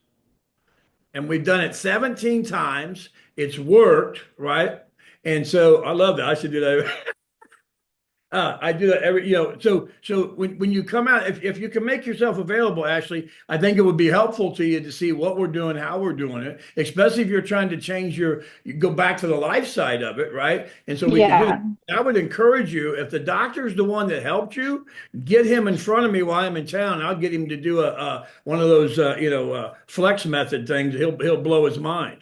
And we've done it 17 times. It's worked, right? And so I love that. I should do that. I do that every, so when you come out, if you can make yourself available, Ashley, I think it would be helpful to you to see what we're doing, how we're doing it, especially if you're trying to change you go back to the life side of it, right? And so we can do that. I would encourage you, if the doctor's the one that helped you, get him in front of me while I'm in town. I'll get him to do one of those, flex method things. He'll blow his mind.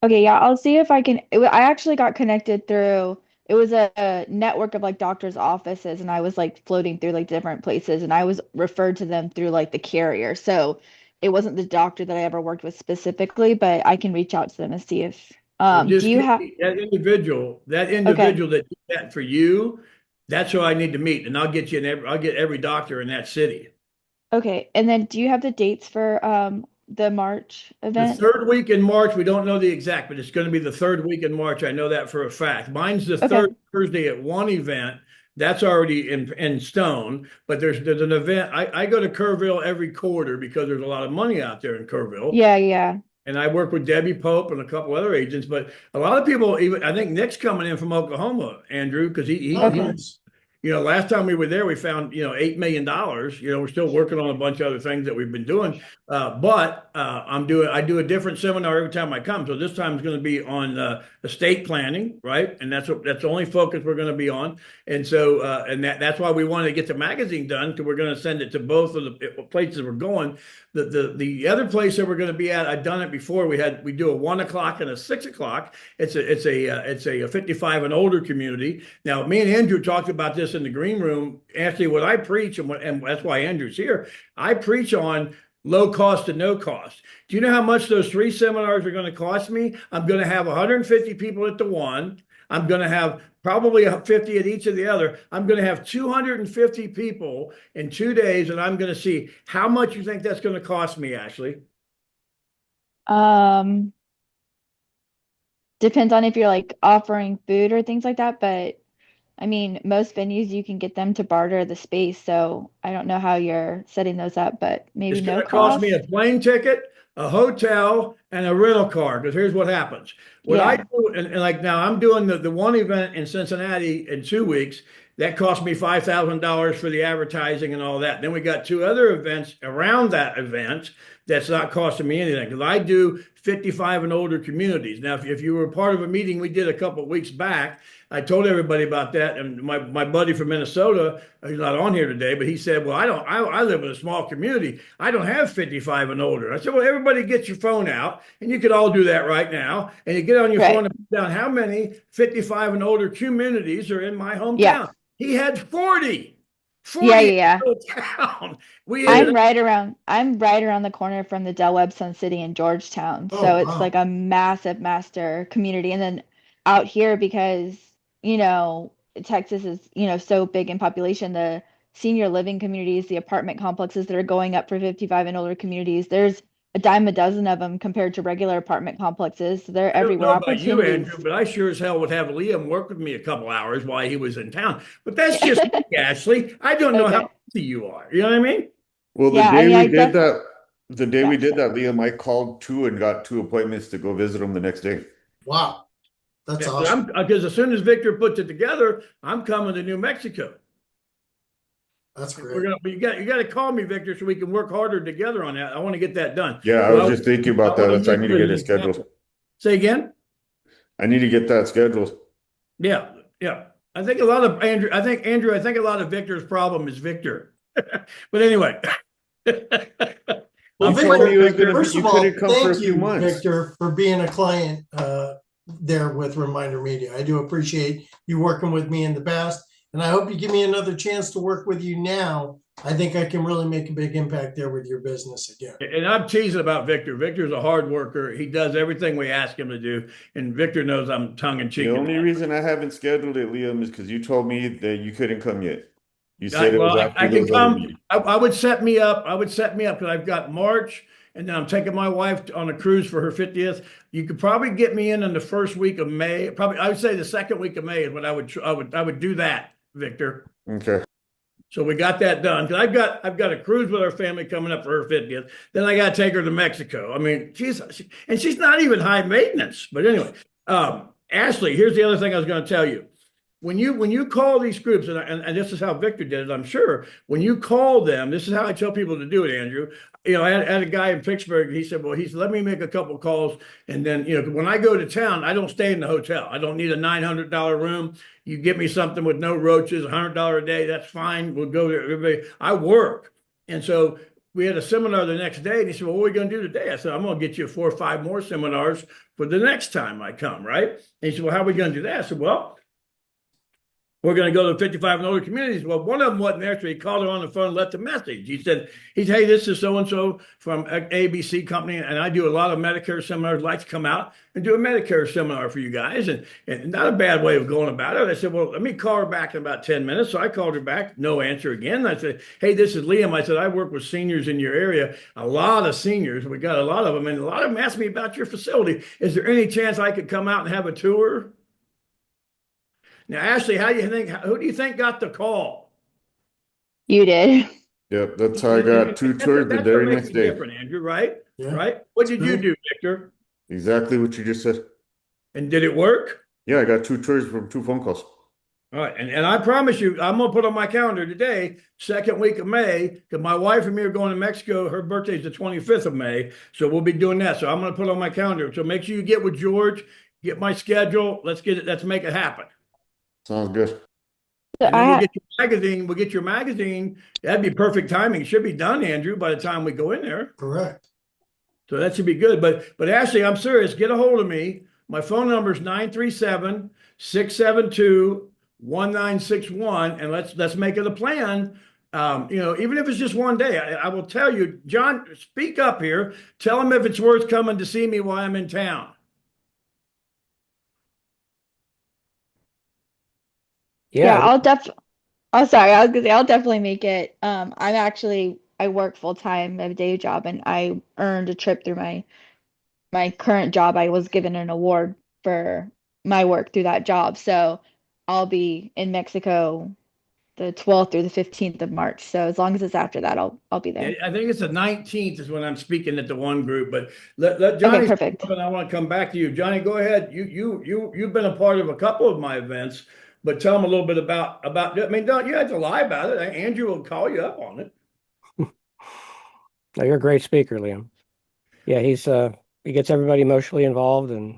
Okay, yeah, I'll see if I can. I actually got connected through, it was a network of like doctors' offices, and I was like floating through like different places, and I was referred to them through like the carrier. So it wasn't the doctor that I ever worked with specifically, but I can reach out to them and see if, Just do you have, that individual okay, that did that for you. That's who I need to meet, and I'll get you I'll get every doctor in that city. okay. And then do you have the dates for the March The event? third week in March, we don't know the exact, but it's going to be the third week in March. I know that for a fact. Mine's the Okay. third Thursday at one event. That's already in stone, but there's an event. I go to Kerrville every quarter because there's a lot of money out there in Kerrville. Yeah, yeah. And I work with Debbie Pope and a couple other agents, but a lot of people, even I think Nick's coming in from Oklahoma, Andrew, because Oh, he Okay. nice. last time we were there, we found, $8 million. We're still working on a bunch of other things that we've been doing. But I do a different seminar every time I come. So this time is going to be on estate planning, right? And that's the only focus we're going to be on. And so, that's why we wanted to get the magazine done, because we're going to send it to both of the places we're going. The other place that we're going to be at, I've done it before. We do a 1 o'clock and a 6 o'clock. It's a 55 and older community. Now, me and Andrew talked about this in the green room. Actually, what I preach, and that's why Andrew's here, I preach on low cost and no cost. Do you know how much those 3 seminars are going to cost me? I'm going to have 150 people at the one. I'm going to have probably 50 at each of the other. I'm going to have 250 people in 2 days, and I'm going to see how much you think that's going to cost me, Ashley. Um, Depends on if you're like offering food or things like that, but I mean, most venues you can get them to barter the space, so I don't know how you're setting those up, but maybe It's going no to cost me a cost. plane ticket, a hotel, and a rental car. Because here's what happens. What I Yeah. do, and like now, I'm doing the one event in Cincinnati in 2 weeks. That cost me $5,000 for the advertising and all that. Then we got 2 other events around that event that's not costing me anything, because I do 55 and older communities. Now, if you were part of a meeting we did a couple of weeks back, I told everybody about that. And my buddy from Minnesota, he's not on here today, but he said, well, I live in a small community. I don't have 55 and older. I said, well, everybody get your phone out, and you could all do that right now. And you get on your phone Right. and put down how many 55 and older communities are in my Yeah. hometown. He had 40. Yeah, 40 yeah, yeah. in the town. We had I'm right around the corner from the Del Webb Sun City in Georgetown. Oh, So it's wow. like a massive master community. And then out here, because, you know, Texas is, so big in population, the senior living communities, the apartment complexes that are going up for 55 and older communities, there's a dime a dozen of them compared to regular apartment complexes. So they're I don't everywhere. know about you, Andrew, Opportunities. but I sure as hell would have Liam work with me a couple hours while he was in town. But that's just Yeah. me, Ashley. I don't know how Okay. busy you are. You know what I mean? Well, the Yeah, I day mean, we did that, The day we did Gotcha. that, Liam, I called two and got two appointments to go visit him the next day. Wow, that's Yeah, but awesome. because as soon as Victor puts it together, I'm coming to New Mexico. That's We're great. gonna you got to call me, Victor, so we can work harder together on that. I want to get that done. Yeah, I So was just thinking I about that. want to That's I use need to you as get an it scheduled. example. Say again? I need to get that scheduled. Yeah, yeah. I think a lot of Andrew. I think a lot of Victor's problem is Victor. But anyway, Well, You I'm told me Victor, it calling was gonna Victor. be first you of all, couldn't come for thank a few you, months. Victor, for being a client there with Reminder Media. I do appreciate you working with me in the past, and I hope you give me another chance to work with you now. I think I can really make a big impact there with your business again. And I'm teasing about Victor. Victor's a hard worker. He does everything we ask him to do, and Victor knows I'm tongue in cheek. The only reason I haven't scheduled it, Liam, is because you told me that you couldn't come yet. You I, said it was well, I after can those other come. meetings. I would set me up. I would set me up because I've got March, and then I'm taking my wife on a cruise for her 50th. You could probably get me in the first week of May. Probably, I would say the second week of May is what I would do that, Victor. Okay. So we got that done because I've got a cruise with our family coming up for her 50th. Then I got to take her to Mexico. I mean, she's not even high maintenance. But anyway, Ashley, here's the other thing I was going to tell you. When you call these groups, and this is how Victor did it, I'm sure. When you call them, this is how I tell people to do it, Andrew. You know, I had a guy in Pittsburgh. He said, let me make a couple calls, and then when I go to town, I don't stay in the hotel. I don't need a $900 room. You get me something with no roaches, $100 a day. That's fine. We'll go there. Everybody, I work, and so we had a seminar the next day, and he said, "Well, what are we going to do today?" I said, "I'm going to get you 4 or 5 more seminars for the next time I come." Right? And he said, "Well, how are we going to do that?" I said, "Well, we're going to go to 55 and older communities." Well, one of them wasn't there, so he called her on the phone and left a message. He said, "Hey, this is so-and-so from ABC company, and I do a lot of Medicare seminars. I'd like to come out and do a Medicare seminar for you guys." And not a bad way of going about it. I said, "Well, let me call her back in about 10 minutes." So I called her back, no answer again. I said, "Hey, this is Liam." I said, "I work with seniors in your area, a lot of seniors. We got a lot of them, and a lot of them asked me about your facility. Is there any chance I could come out and have a tour?" Now, Ashley, who do you think got the call? You did. Yep, that's how I got two tours the That's what very makes next it day. different, Andrew, right? Yeah, Right? What did you great. do, Victor? Exactly what you just said. And did it work? Yeah, I got two tours from two phone calls. All right. And I promise you, I'm going to put on my calendar today, second week of May, because my wife and me are going to Mexico. Her birthday is the 25th of May. So we'll be doing that. So I'm going to put on my calendar. So make sure you get with George, get my schedule. Let's make it happen. Sounds good. So And then we'll get your magazine. We'll get your magazine. That'd be perfect timing. It should be done, Andrew, by the time we go in there. Correct. So that should be good. But Ashley, I'm serious. Get a hold of me. My phone number is 937-672-1961. And let's make it a plan. Even if it's just one day, I will tell you, John, speak up here. Tell him if it's worth coming to see me while I'm in town. yeah, Yeah, oh, sorry, I was gonna say I'll definitely make it. I work full time, I have a day job, and I earned a trip through my current job. I was given an award for my work through that job. So I'll be in Mexico the 12th through the 15th of March. So as long as it's after that, I'll be Yeah, there. I think it's the 19th is when I'm speaking at the one group, but let Okay, Johnny speak perfect. up, and I want to come back to you. Johnny, go ahead. You've been a part of a couple of my events, but tell them a little bit about. I mean, don't you have to lie about it. Andrew will call you up on it. no, you're a great speaker, Liam. Yeah, he gets everybody emotionally involved and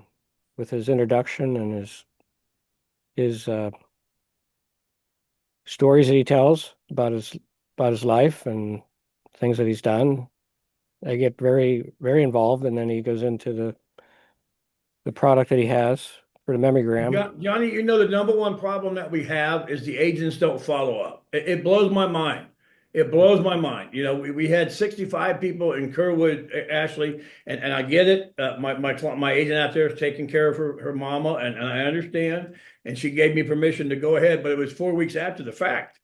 with his introduction and his stories that he tells about his life and things that he's done. I get very, very involved, and then he goes into the product that he has for the memorygram. Johnny, the number one problem that we have is the agents don't follow up. It blows my mind. It blows my mind. We had 65 people in Kerwood, Ashley, and I get it. My agent out there is taking care of her mama, and I understand. And she gave me permission to go ahead, but it was 4 weeks after the fact,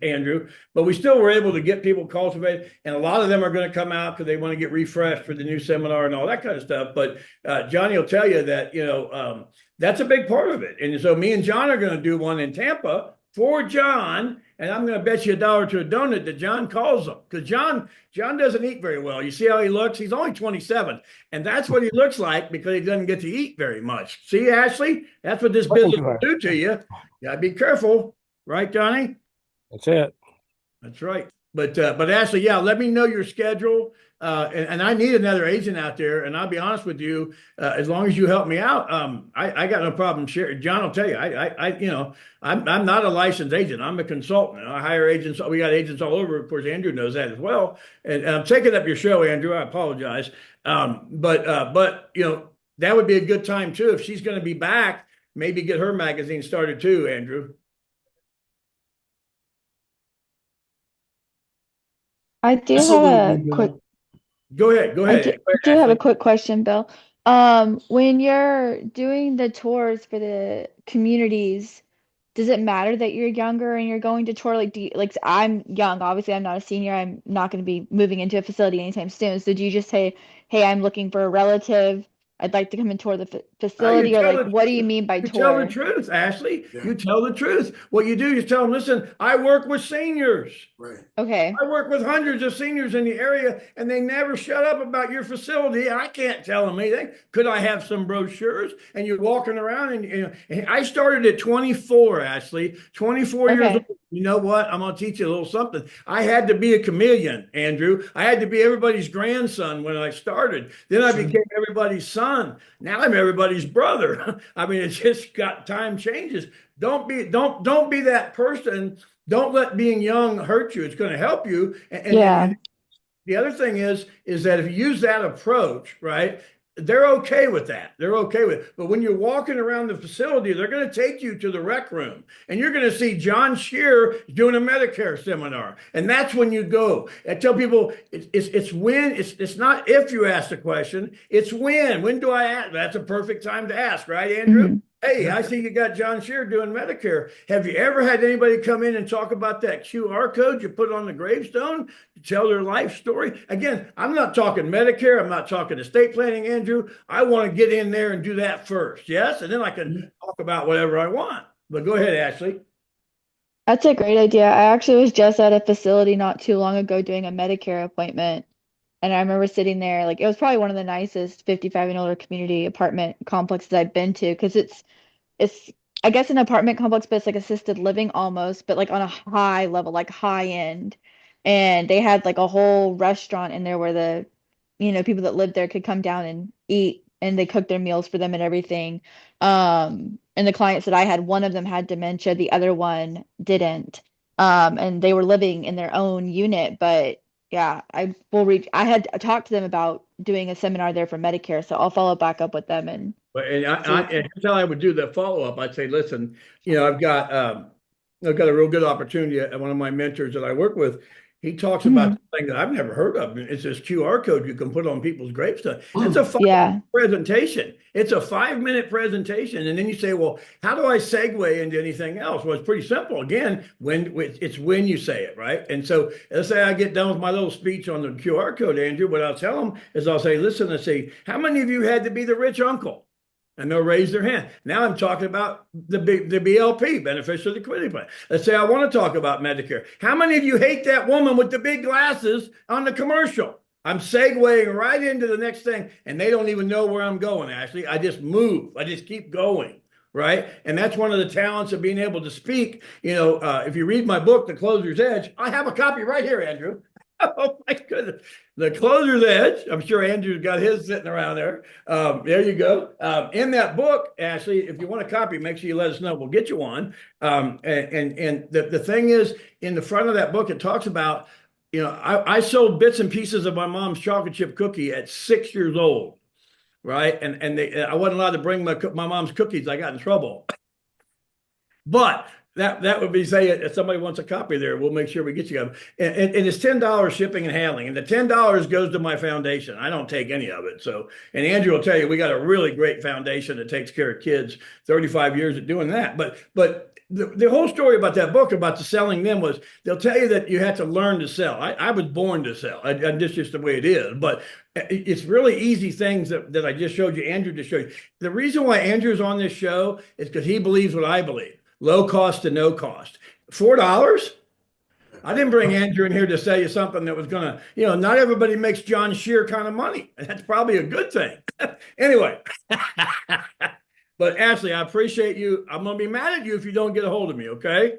Andrew. But we still were able to get people cultivated, and a lot of them are going to come out because they want to get refreshed for the new seminar and all that kind of stuff. But Johnny will tell you that that's a big part of it. And so me and John are going to do one in Tampa for John, and I'm going to bet you $1 to a donut that John calls him, because John doesn't eat very well. You see how he looks? He's only 27, and that's what he looks like because he doesn't get to eat very much. See, Ashley, that's what this business will do to you. You gotta be careful, right, Johnny? That's it. That's right. But Ashley, yeah, let me know your schedule. And I need another agent out there. And I'll be honest with you, as long as you help me out, I got no problem sharing. John will tell you, I'm not a licensed agent. I'm a consultant. I hire agents. We got agents all over. Of course, Andrew knows that as well. And I'm taking up your show, Andrew. I apologize. But that would be a good time too. If she's going to be back, maybe get her magazine started too, Andrew. I do have a quick. Go ahead. I do have a quick question, Bill. When you're doing the tours for the communities, does it matter that you're younger and you're going to tour? Like, I'm young, obviously I'm not a senior. I'm not going to be moving into a facility anytime soon. So do you just say, hey, I'm looking for a relative. I'd like to come and tour the facility, or like, what do you mean by tour? You tell the truth, Ashley. Yeah. You tell the truth. What you do is tell them, listen, I work with seniors. Right. Okay. I work with hundreds of seniors in the area, and they never shut up about your facility. I can't tell them anything. Could I have some brochures? And you're walking around, and I started at 24, Ashley, 24 years old. You know what? I'm going to teach you a little something. I had to be a chameleon, Andrew. I had to be everybody's grandson when I started. Then I became everybody's son. Now I'm everybody's brother. I mean, it's just got time changes. Don't be that person. Don't let being young hurt you. It's going to help you. And the other thing is that if you use that approach, right, they're okay with that. They're okay with it. But when you're walking around the facility, they're going to take you to the rec room, and you're going to see John Shear doing a Medicare seminar. And that's when you go. I tell people it's when, it's not if you ask the question, it's when. When do I ask? That's a perfect time to ask, right, Andrew? Mm-hmm. Hey, I see you got John Shear doing Medicare. Have you ever had anybody come in and talk about that QR code you put on the gravestone to tell their life story? Again, I'm not talking Medicare. I'm not talking estate planning, Andrew. I want to get in there and do that first. Yes. And then I can talk about whatever I want. But go ahead, Ashley. That's a great idea. I actually was just at a facility not too long ago doing a Medicare appointment. And I remember sitting there, like, it was probably one of the nicest 55 and older community apartment complexes I've been to, because it's I guess an apartment complex, but it's like assisted living almost, but like on a high level, like high end. And they had like a whole restaurant in there where the people that lived there could come down and eat, and they cooked their meals for them and everything. And the clients that I had, one of them had dementia, the other one didn't. And they were living in their own unit, but yeah, I had talked to them about doing a seminar there for Medicare, so I'll follow back up with them. And here's how I would do the follow-up. I'd say, listen, I've got a real good opportunity at one of my mentors that I work with. He talks about the thing that I've never heard of. It's this QR code you can put on people's gravestones. It's a 5-minute presentation. It's a 5-minute presentation. And then you say, well, how do I segue into anything else? Well, it's pretty simple. Again, it's when you say it, right? And so let's say I get done with my little speech on the QR code, Andrew. What I'll tell them is I'll say, listen, let's see, how many of you had to be the rich uncle? And they'll raise their hand. Now I'm talking about the BLP, beneficial liquidity plan. Let's say I want to talk about Medicare. How many of you hate that woman with the big glasses on the commercial? I'm segueing right into the next thing, and they don't even know where I'm going, Ashley. I just move. I just keep going, right? And that's one of the talents of being able to speak. If you read my book, The Closer's Edge, I have a copy right here, Andrew. Oh my goodness. The Closer's Edge. I'm sure Andrew's got his sitting around there. There you go. In that book, Ashley, if you want a copy, make sure you let us know. We'll get you one. And the thing is, in the front of that book, it talks about, I sold bits and pieces of my mom's chocolate chip cookie at 6 years old, right? And I wasn't allowed to bring my mom's cookies. I got in trouble. But that would be, say, if somebody wants a copy there, we'll make sure we get you one. And it's $10 shipping and handling. And the $10 goes to my foundation. I don't take any of it. So, and Andrew will tell you, we got a really great foundation that takes care of kids, 35 years of doing that. But the whole story about that book, about the selling them, was they'll tell you that you have to learn to sell. I was born to sell. That's just the way it is. But it's really easy things that I just showed you, Andrew just showed you. The reason why Andrew's on this show is because he believes what I believe. low cost to no cost. $4? I didn't bring Andrew in here to sell you something that was gonna, not everybody makes John Shear kind of money. That's probably a good thing. Anyway, but Ashley, I appreciate you. I'm gonna be mad at you if you don't get a hold of me, okay?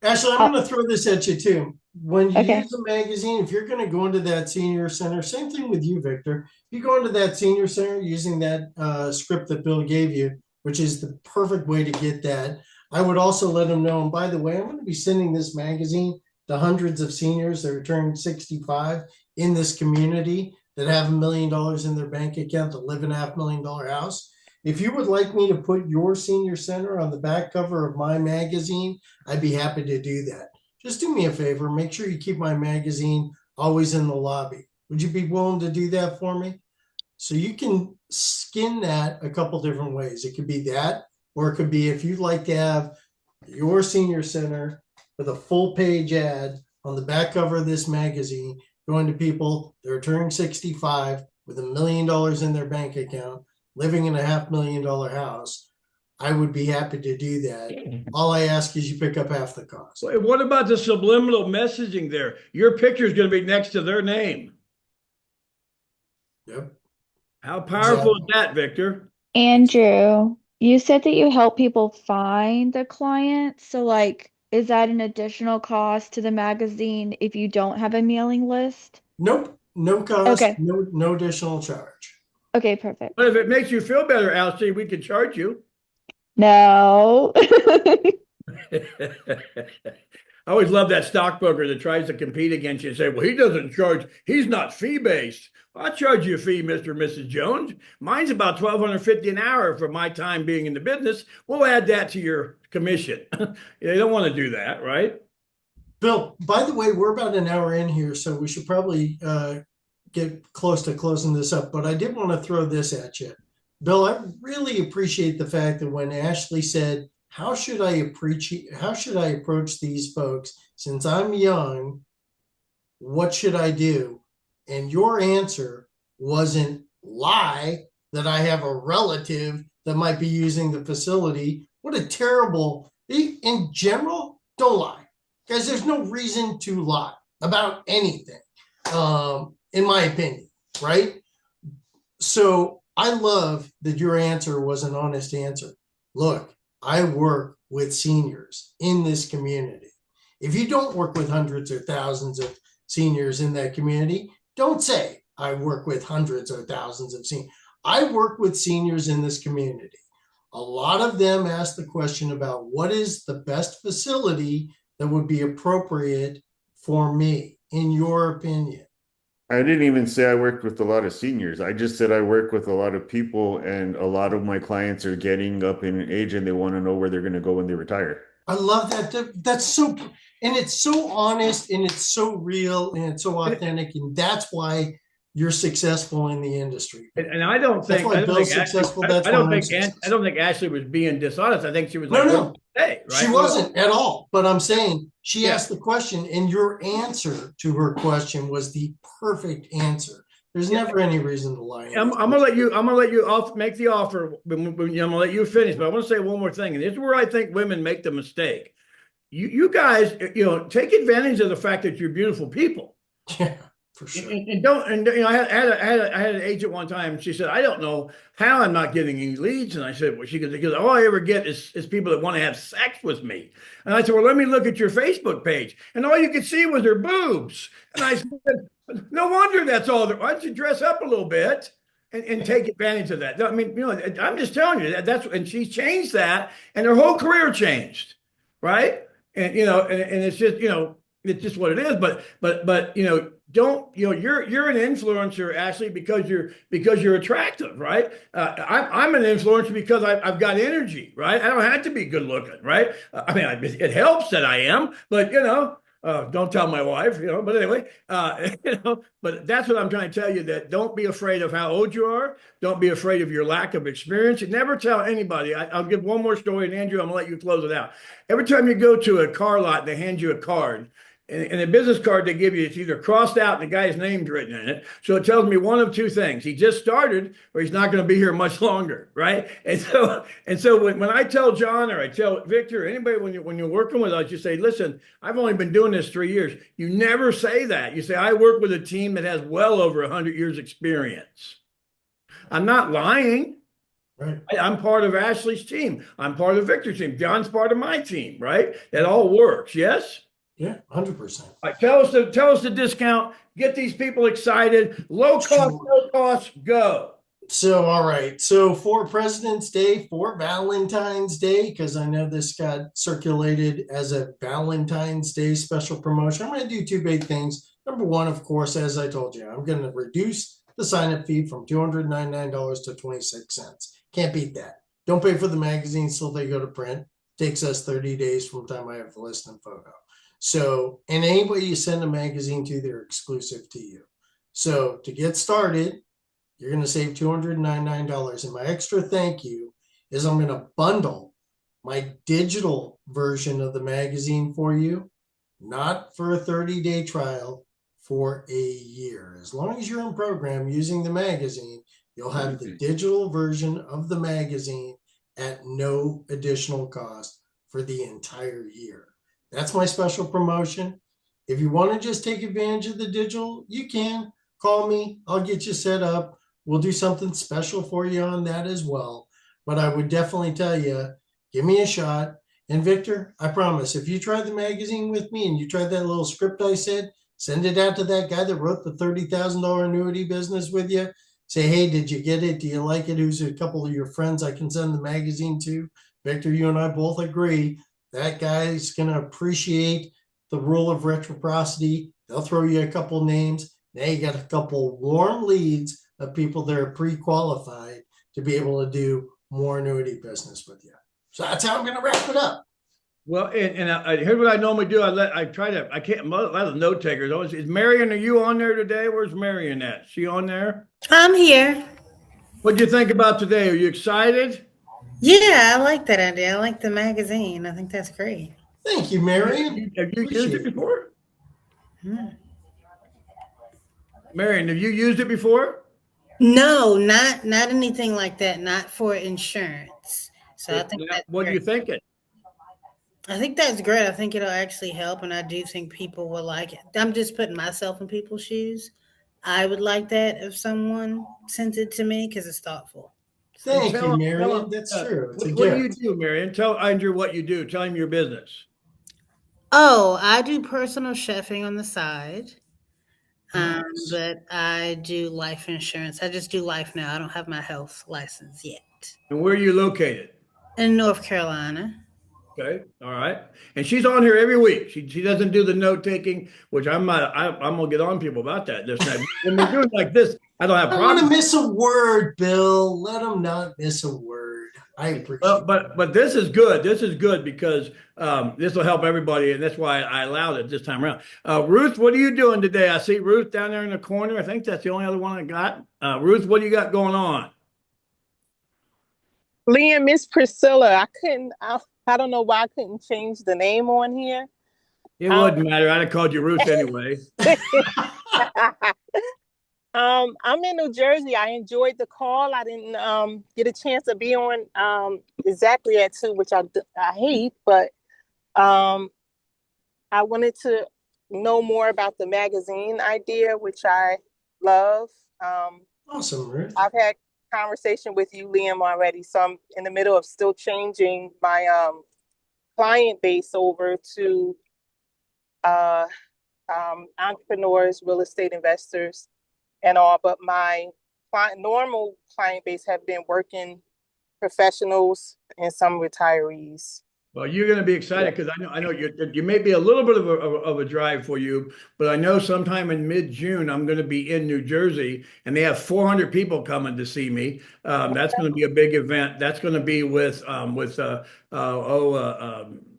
Ashley, I'm going to throw this at you too. When you Okay. use a magazine, if you're going to go into that senior center, same thing with you, Victor. If you go into that senior center using that script that Bill gave you, which is the perfect way to get that, I would also let them know. And by the way, I'm going to be sending this magazine to hundreds of seniors that are turning 65 in this community that have $1 million in their bank account, that live in a $500,000 house. If you would like me to put your senior center on the back cover of my magazine, I'd be happy to do that. Just do me a favor, make sure you keep my magazine always in the lobby. Would you be willing to do that for me? So you can skin that a couple different ways. It could be that, or it could be if you'd like to have your senior center with a full page ad on the back cover of this magazine, going to people that are turning 65 with $1 million in their bank account, living in a $500,000 house, I would be happy to do that. All I ask is you pick up half the cost. What about the subliminal messaging there? Your picture is going to be next to their name. Yep. How powerful is that, Victor? Andrew, you said that you help people find the client. So, like, is that an additional cost to the magazine if you don't have a mailing list? Nope. No cost, Okay. no additional charge. Okay, perfect. But if it makes you feel better, Alcee, we could charge you. No. I always love that stockbroker that tries to compete against you and say, well, he doesn't charge, he's not fee-based. I'll charge you a fee, Mr. and Mrs. Jones. Mine's about $1,250 an hour for my time being in the business. We'll add that to your commission. They don't want to do that, right? Bill, by the way, we're about an hour in here, so we should probably get close to closing this up. But I did want to throw this at you. Bill, I really appreciate the fact that when Ashley said, how should I approach these folks since I'm young? What should I do? And your answer wasn't lie that I have a relative that might be using the facility. What a terrible, in general, don't lie. Guys, there's no reason to lie about anything, in my opinion, right? So I love that your answer was an honest answer. Look, I work with seniors in this community. If you don't work with hundreds or thousands of seniors in that community, don't say I work with hundreds or thousands of seniors. I work with seniors in this community. A lot of them ask the question about what is the best facility that would be appropriate for me, in your opinion. I didn't even say I worked with a lot of seniors. I just said I work with a lot of people, and a lot of my clients are getting up in age and they want to know where they're going to go when they retire. I love that. That's so, and it's so honest, and it's so real, and it's so authentic, and that's why you're successful in the industry. And I don't think, That's why Bill's successful. That's I don't why I'm think, successful. I don't think Ashley was being dishonest. I think she was No, like, no. hey, right? She wasn't at all, but I'm saying she Yeah. asked the question, and your answer to her question was the perfect answer. There's never any reason to lie. I'm gonna let you off make the offer. I'm gonna let you finish, but I want to say one more thing, and this is where I think women make the mistake. You guys, take advantage of the fact that you're beautiful people. Yeah, for sure. And don't, and I had an agent one time, and she said, I don't know how I'm not getting any leads. And I said, well, she goes, because all I ever get is people that want to have sex with me. And I said, well, let me look at your Facebook page. And all you could see was her boobs. And I said, no wonder that's all. Why don't you dress up a little bit and take advantage of that? I mean, I'm just telling you that's, and she changed that, and her whole career changed, right? And and it's just, it's just what it is. But don't, you're an influencer, Ashley, because you're attractive, right? I'm an influencer because I've got energy, right? I don't have to be good looking, right? I mean, it helps that I am, but don't tell my wife, but anyway, but that's what I'm trying to tell you, that don't be afraid of how old you are. Don't be afraid of your lack of experience. And never tell anybody. I'll give one more story, and Andrew, I'm gonna let you close it out. Every time you go to a car lot, they hand you a card, And the business card they give you, it's either crossed out and the guy's name's written in it. So it tells me one of two things. He just started or he's not going to be here much longer, right? And so when I tell John or I tell Victor or anybody when you're working with us, you say, listen, I've only been doing this 3 years. You never say that. You say, I work with a team that has well over 100 years experience. I'm not lying. Right. I'm part of Ashley's team. I'm part of Victor's team. John's part of my team, right? That all works. Yes? Yeah, 100%. All right, tell us the discount. Get these people excited. Low cost, no cost, go. So, all right. So for President's Day, for Valentine's Day, because I know this got circulated as a Valentine's Day special promotion, I'm going to do two big things. Number one, of course, as I told you, I'm going to reduce the sign-up fee from $299 to 26 cents. Can't beat that. Don't pay for the magazines till they go to print. Takes us 30 days from the time I have the list and photo. So, and anybody you send a magazine to, they're exclusive to you. So to get started, you're going to save $299. And my extra thank you is I'm going to bundle my digital version of the magazine for you, not for a 30-day trial, for a year. As long as you're in program using the magazine, you'll have the digital version of the magazine at no additional cost for the entire year. That's my special promotion. If you want to just take advantage of the digital, you can call me. I'll get you set up. We'll do something special for you on that as well. But I would definitely tell you, give me a shot. And Victor, I promise, if you try the magazine with me and you try that little script I said, send it out to that guy that wrote the $30,000 annuity business with you. Say, hey, did you get it? Do you like it? Who's a couple of your friends I can send the magazine to? Victor, you and I both agree that guy's going to appreciate the rule of reciprocity. They'll throw you a couple names. Now you got a couple warm leads of people that are pre-qualified to be able to do more annuity business with you. So that's how I'm going to wrap it up. Well, and here's what I normally do. I can't, a lot of note takers always, is Marion, are you on there today? Where's Marion at? She on there? I'm here. What'd you think about today? Are you excited? Yeah, I like that idea. I like the magazine. I think that's great. Thank you, Marion. Have you used it before? Marion, have you used it before? No, not anything like that. Not for insurance. So I think What are you thinking? I think that's great. I think it'll actually help, and I do think people will like it. I'm just putting myself in people's shoes. I would like that if someone sent it to me because it's thoughtful. Thank Tell you, him- Marion. That's true. It's a What do you gift. do, Marion? Tell Andrew what you do. Tell him your business. Oh, I do personal chefing on the side. Nice. But I do life insurance. I just do life now. I don't have my health license yet. And where are you located? In North Carolina. Okay, all right. And she's on here every week. She doesn't do the note taking, which I'm gonna get on people about that this time. When we're doing like this, I don't have I don't want to problems. miss a word, Bill. Let them not miss a word. I appreciate Well, it. but this is good. This is good because this will help everybody, and that's why I allowed it this time around. Ruth, what are you doing today? I see Ruth down there in the corner. I think that's the only other one I got. Ruth, what do you got going on? Liam, Miss Priscilla. I don't know why I couldn't change the name on here. It wouldn't matter. I'd have called you Ruth anyway. I'm in New Jersey. I enjoyed the call. I didn't get a chance to be on exactly at 2, which I hate, but I wanted to know more about the magazine idea, which I love. Awesome, Ruth. I've had conversation with you, Liam, already, so I'm in the middle of still changing my client base over to entrepreneurs, real estate investors, and all. But my normal client base have been working professionals and some retirees. Well, you're going to be excited because I know you may be a little bit of a drive for you, but I know sometime in mid-June I'm going to be in New Jersey, and they have 400 people coming to see me. That's going to be a big event. That's going to be with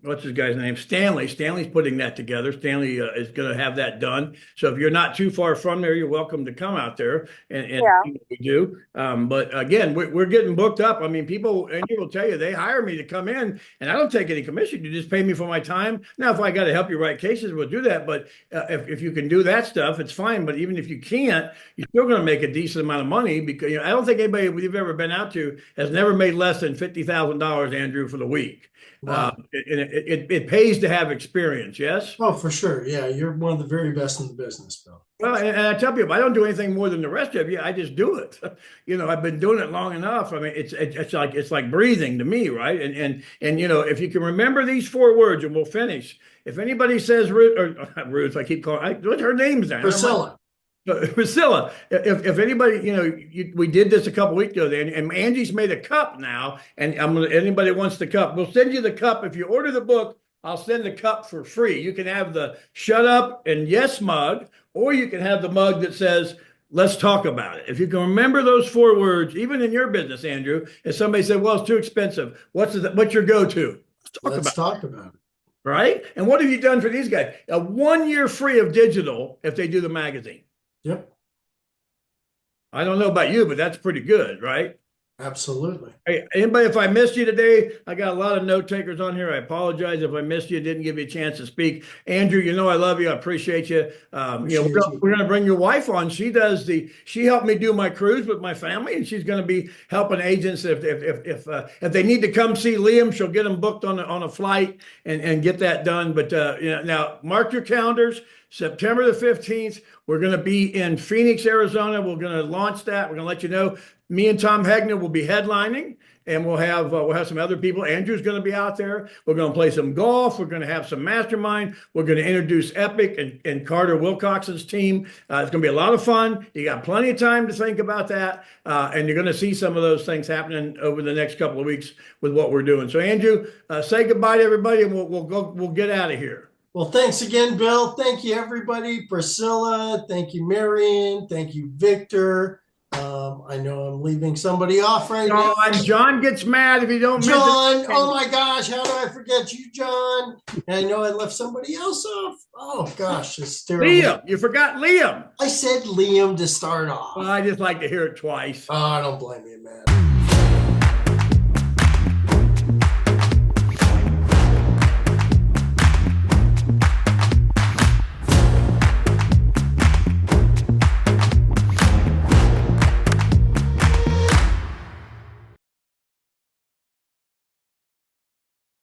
what's his guy's name? Stanley's putting that together. Stanley is going to have that done. So if you're not too far from there, you're welcome to come out there and Yeah. we do. But again, we're getting booked up. I mean, people, and he will tell you, they hire me to come in and I don't take any commission. You just pay me for my time. Now, if I got to help you write cases, we'll do that. But if you can do that stuff, it's fine. But even if you can't, you're still going to make a decent amount of money because I don't think anybody we've ever been out to has never made less than $50,000, Andrew, for the week. Wow. It pays to have experience, yes? Oh, for sure. Yeah, you're one of the very best in the business, Bill. Well, and I tell people, I don't do anything more than the rest of you. I just do it. I've been doing it long enough. I mean, it's like breathing to me, right? And if you can remember these 4 words, and we'll finish. If anybody says Ruth, I keep calling. What's her name's there? Priscilla. Priscilla, if anybody, we did this a couple weeks ago, and Angie's made a cup now, and anybody wants the cup, we'll send you the cup. If you order the book, I'll send the cup for free. You can have the shut up and yes mug, or you can have the mug that says, let's talk about it. If you can remember those 4 words, even in your business, Andrew, if somebody said, well, it's too expensive, what's your go-to? Let's talk about it. Right? And what have you done for these guys? 1 year free of digital if they do the magazine. Yep. I don't know about you, but that's pretty good, right? Absolutely. Hey, anybody, if I missed you today, I got a lot of note takers on here. I apologize if I missed you, didn't give you a chance to speak. Andrew, I love you. I appreciate you. We're going to bring your wife on. She helped me do my cruise with my family, and she's going to be helping agents if they need to come see Liam, she'll get them booked on a flight and get that done. But now mark your calendars. September the 15th, we're going to be in Phoenix, Arizona. We're going to launch that. We're going to let you know. Me and Tom Hegner will be headlining, and we'll have some other people. Andrew's going to be out there. We're going to play some golf. We're going to have some mastermind. We're going to introduce Epic and Carter Wilcox's team. It's going to be a lot of fun. You got plenty of time to think about that, and you're going to see some of those things happening over the next couple of weeks with what we're doing. So, Andrew, say goodbye to everybody, and we'll get out of here. Well, thanks again, Bill. Thank you, everybody. Priscilla, thank you, Marion. Thank you, Victor. I know I'm leaving somebody off right now. And John gets mad if you don't mention John, oh my gosh, how do I forget you, John? And I know I left somebody else off. Oh gosh, it's terrible. Liam, you forgot Liam. I said Liam to start off. Well, I just like to hear it twice. Oh, I don't blame you, man.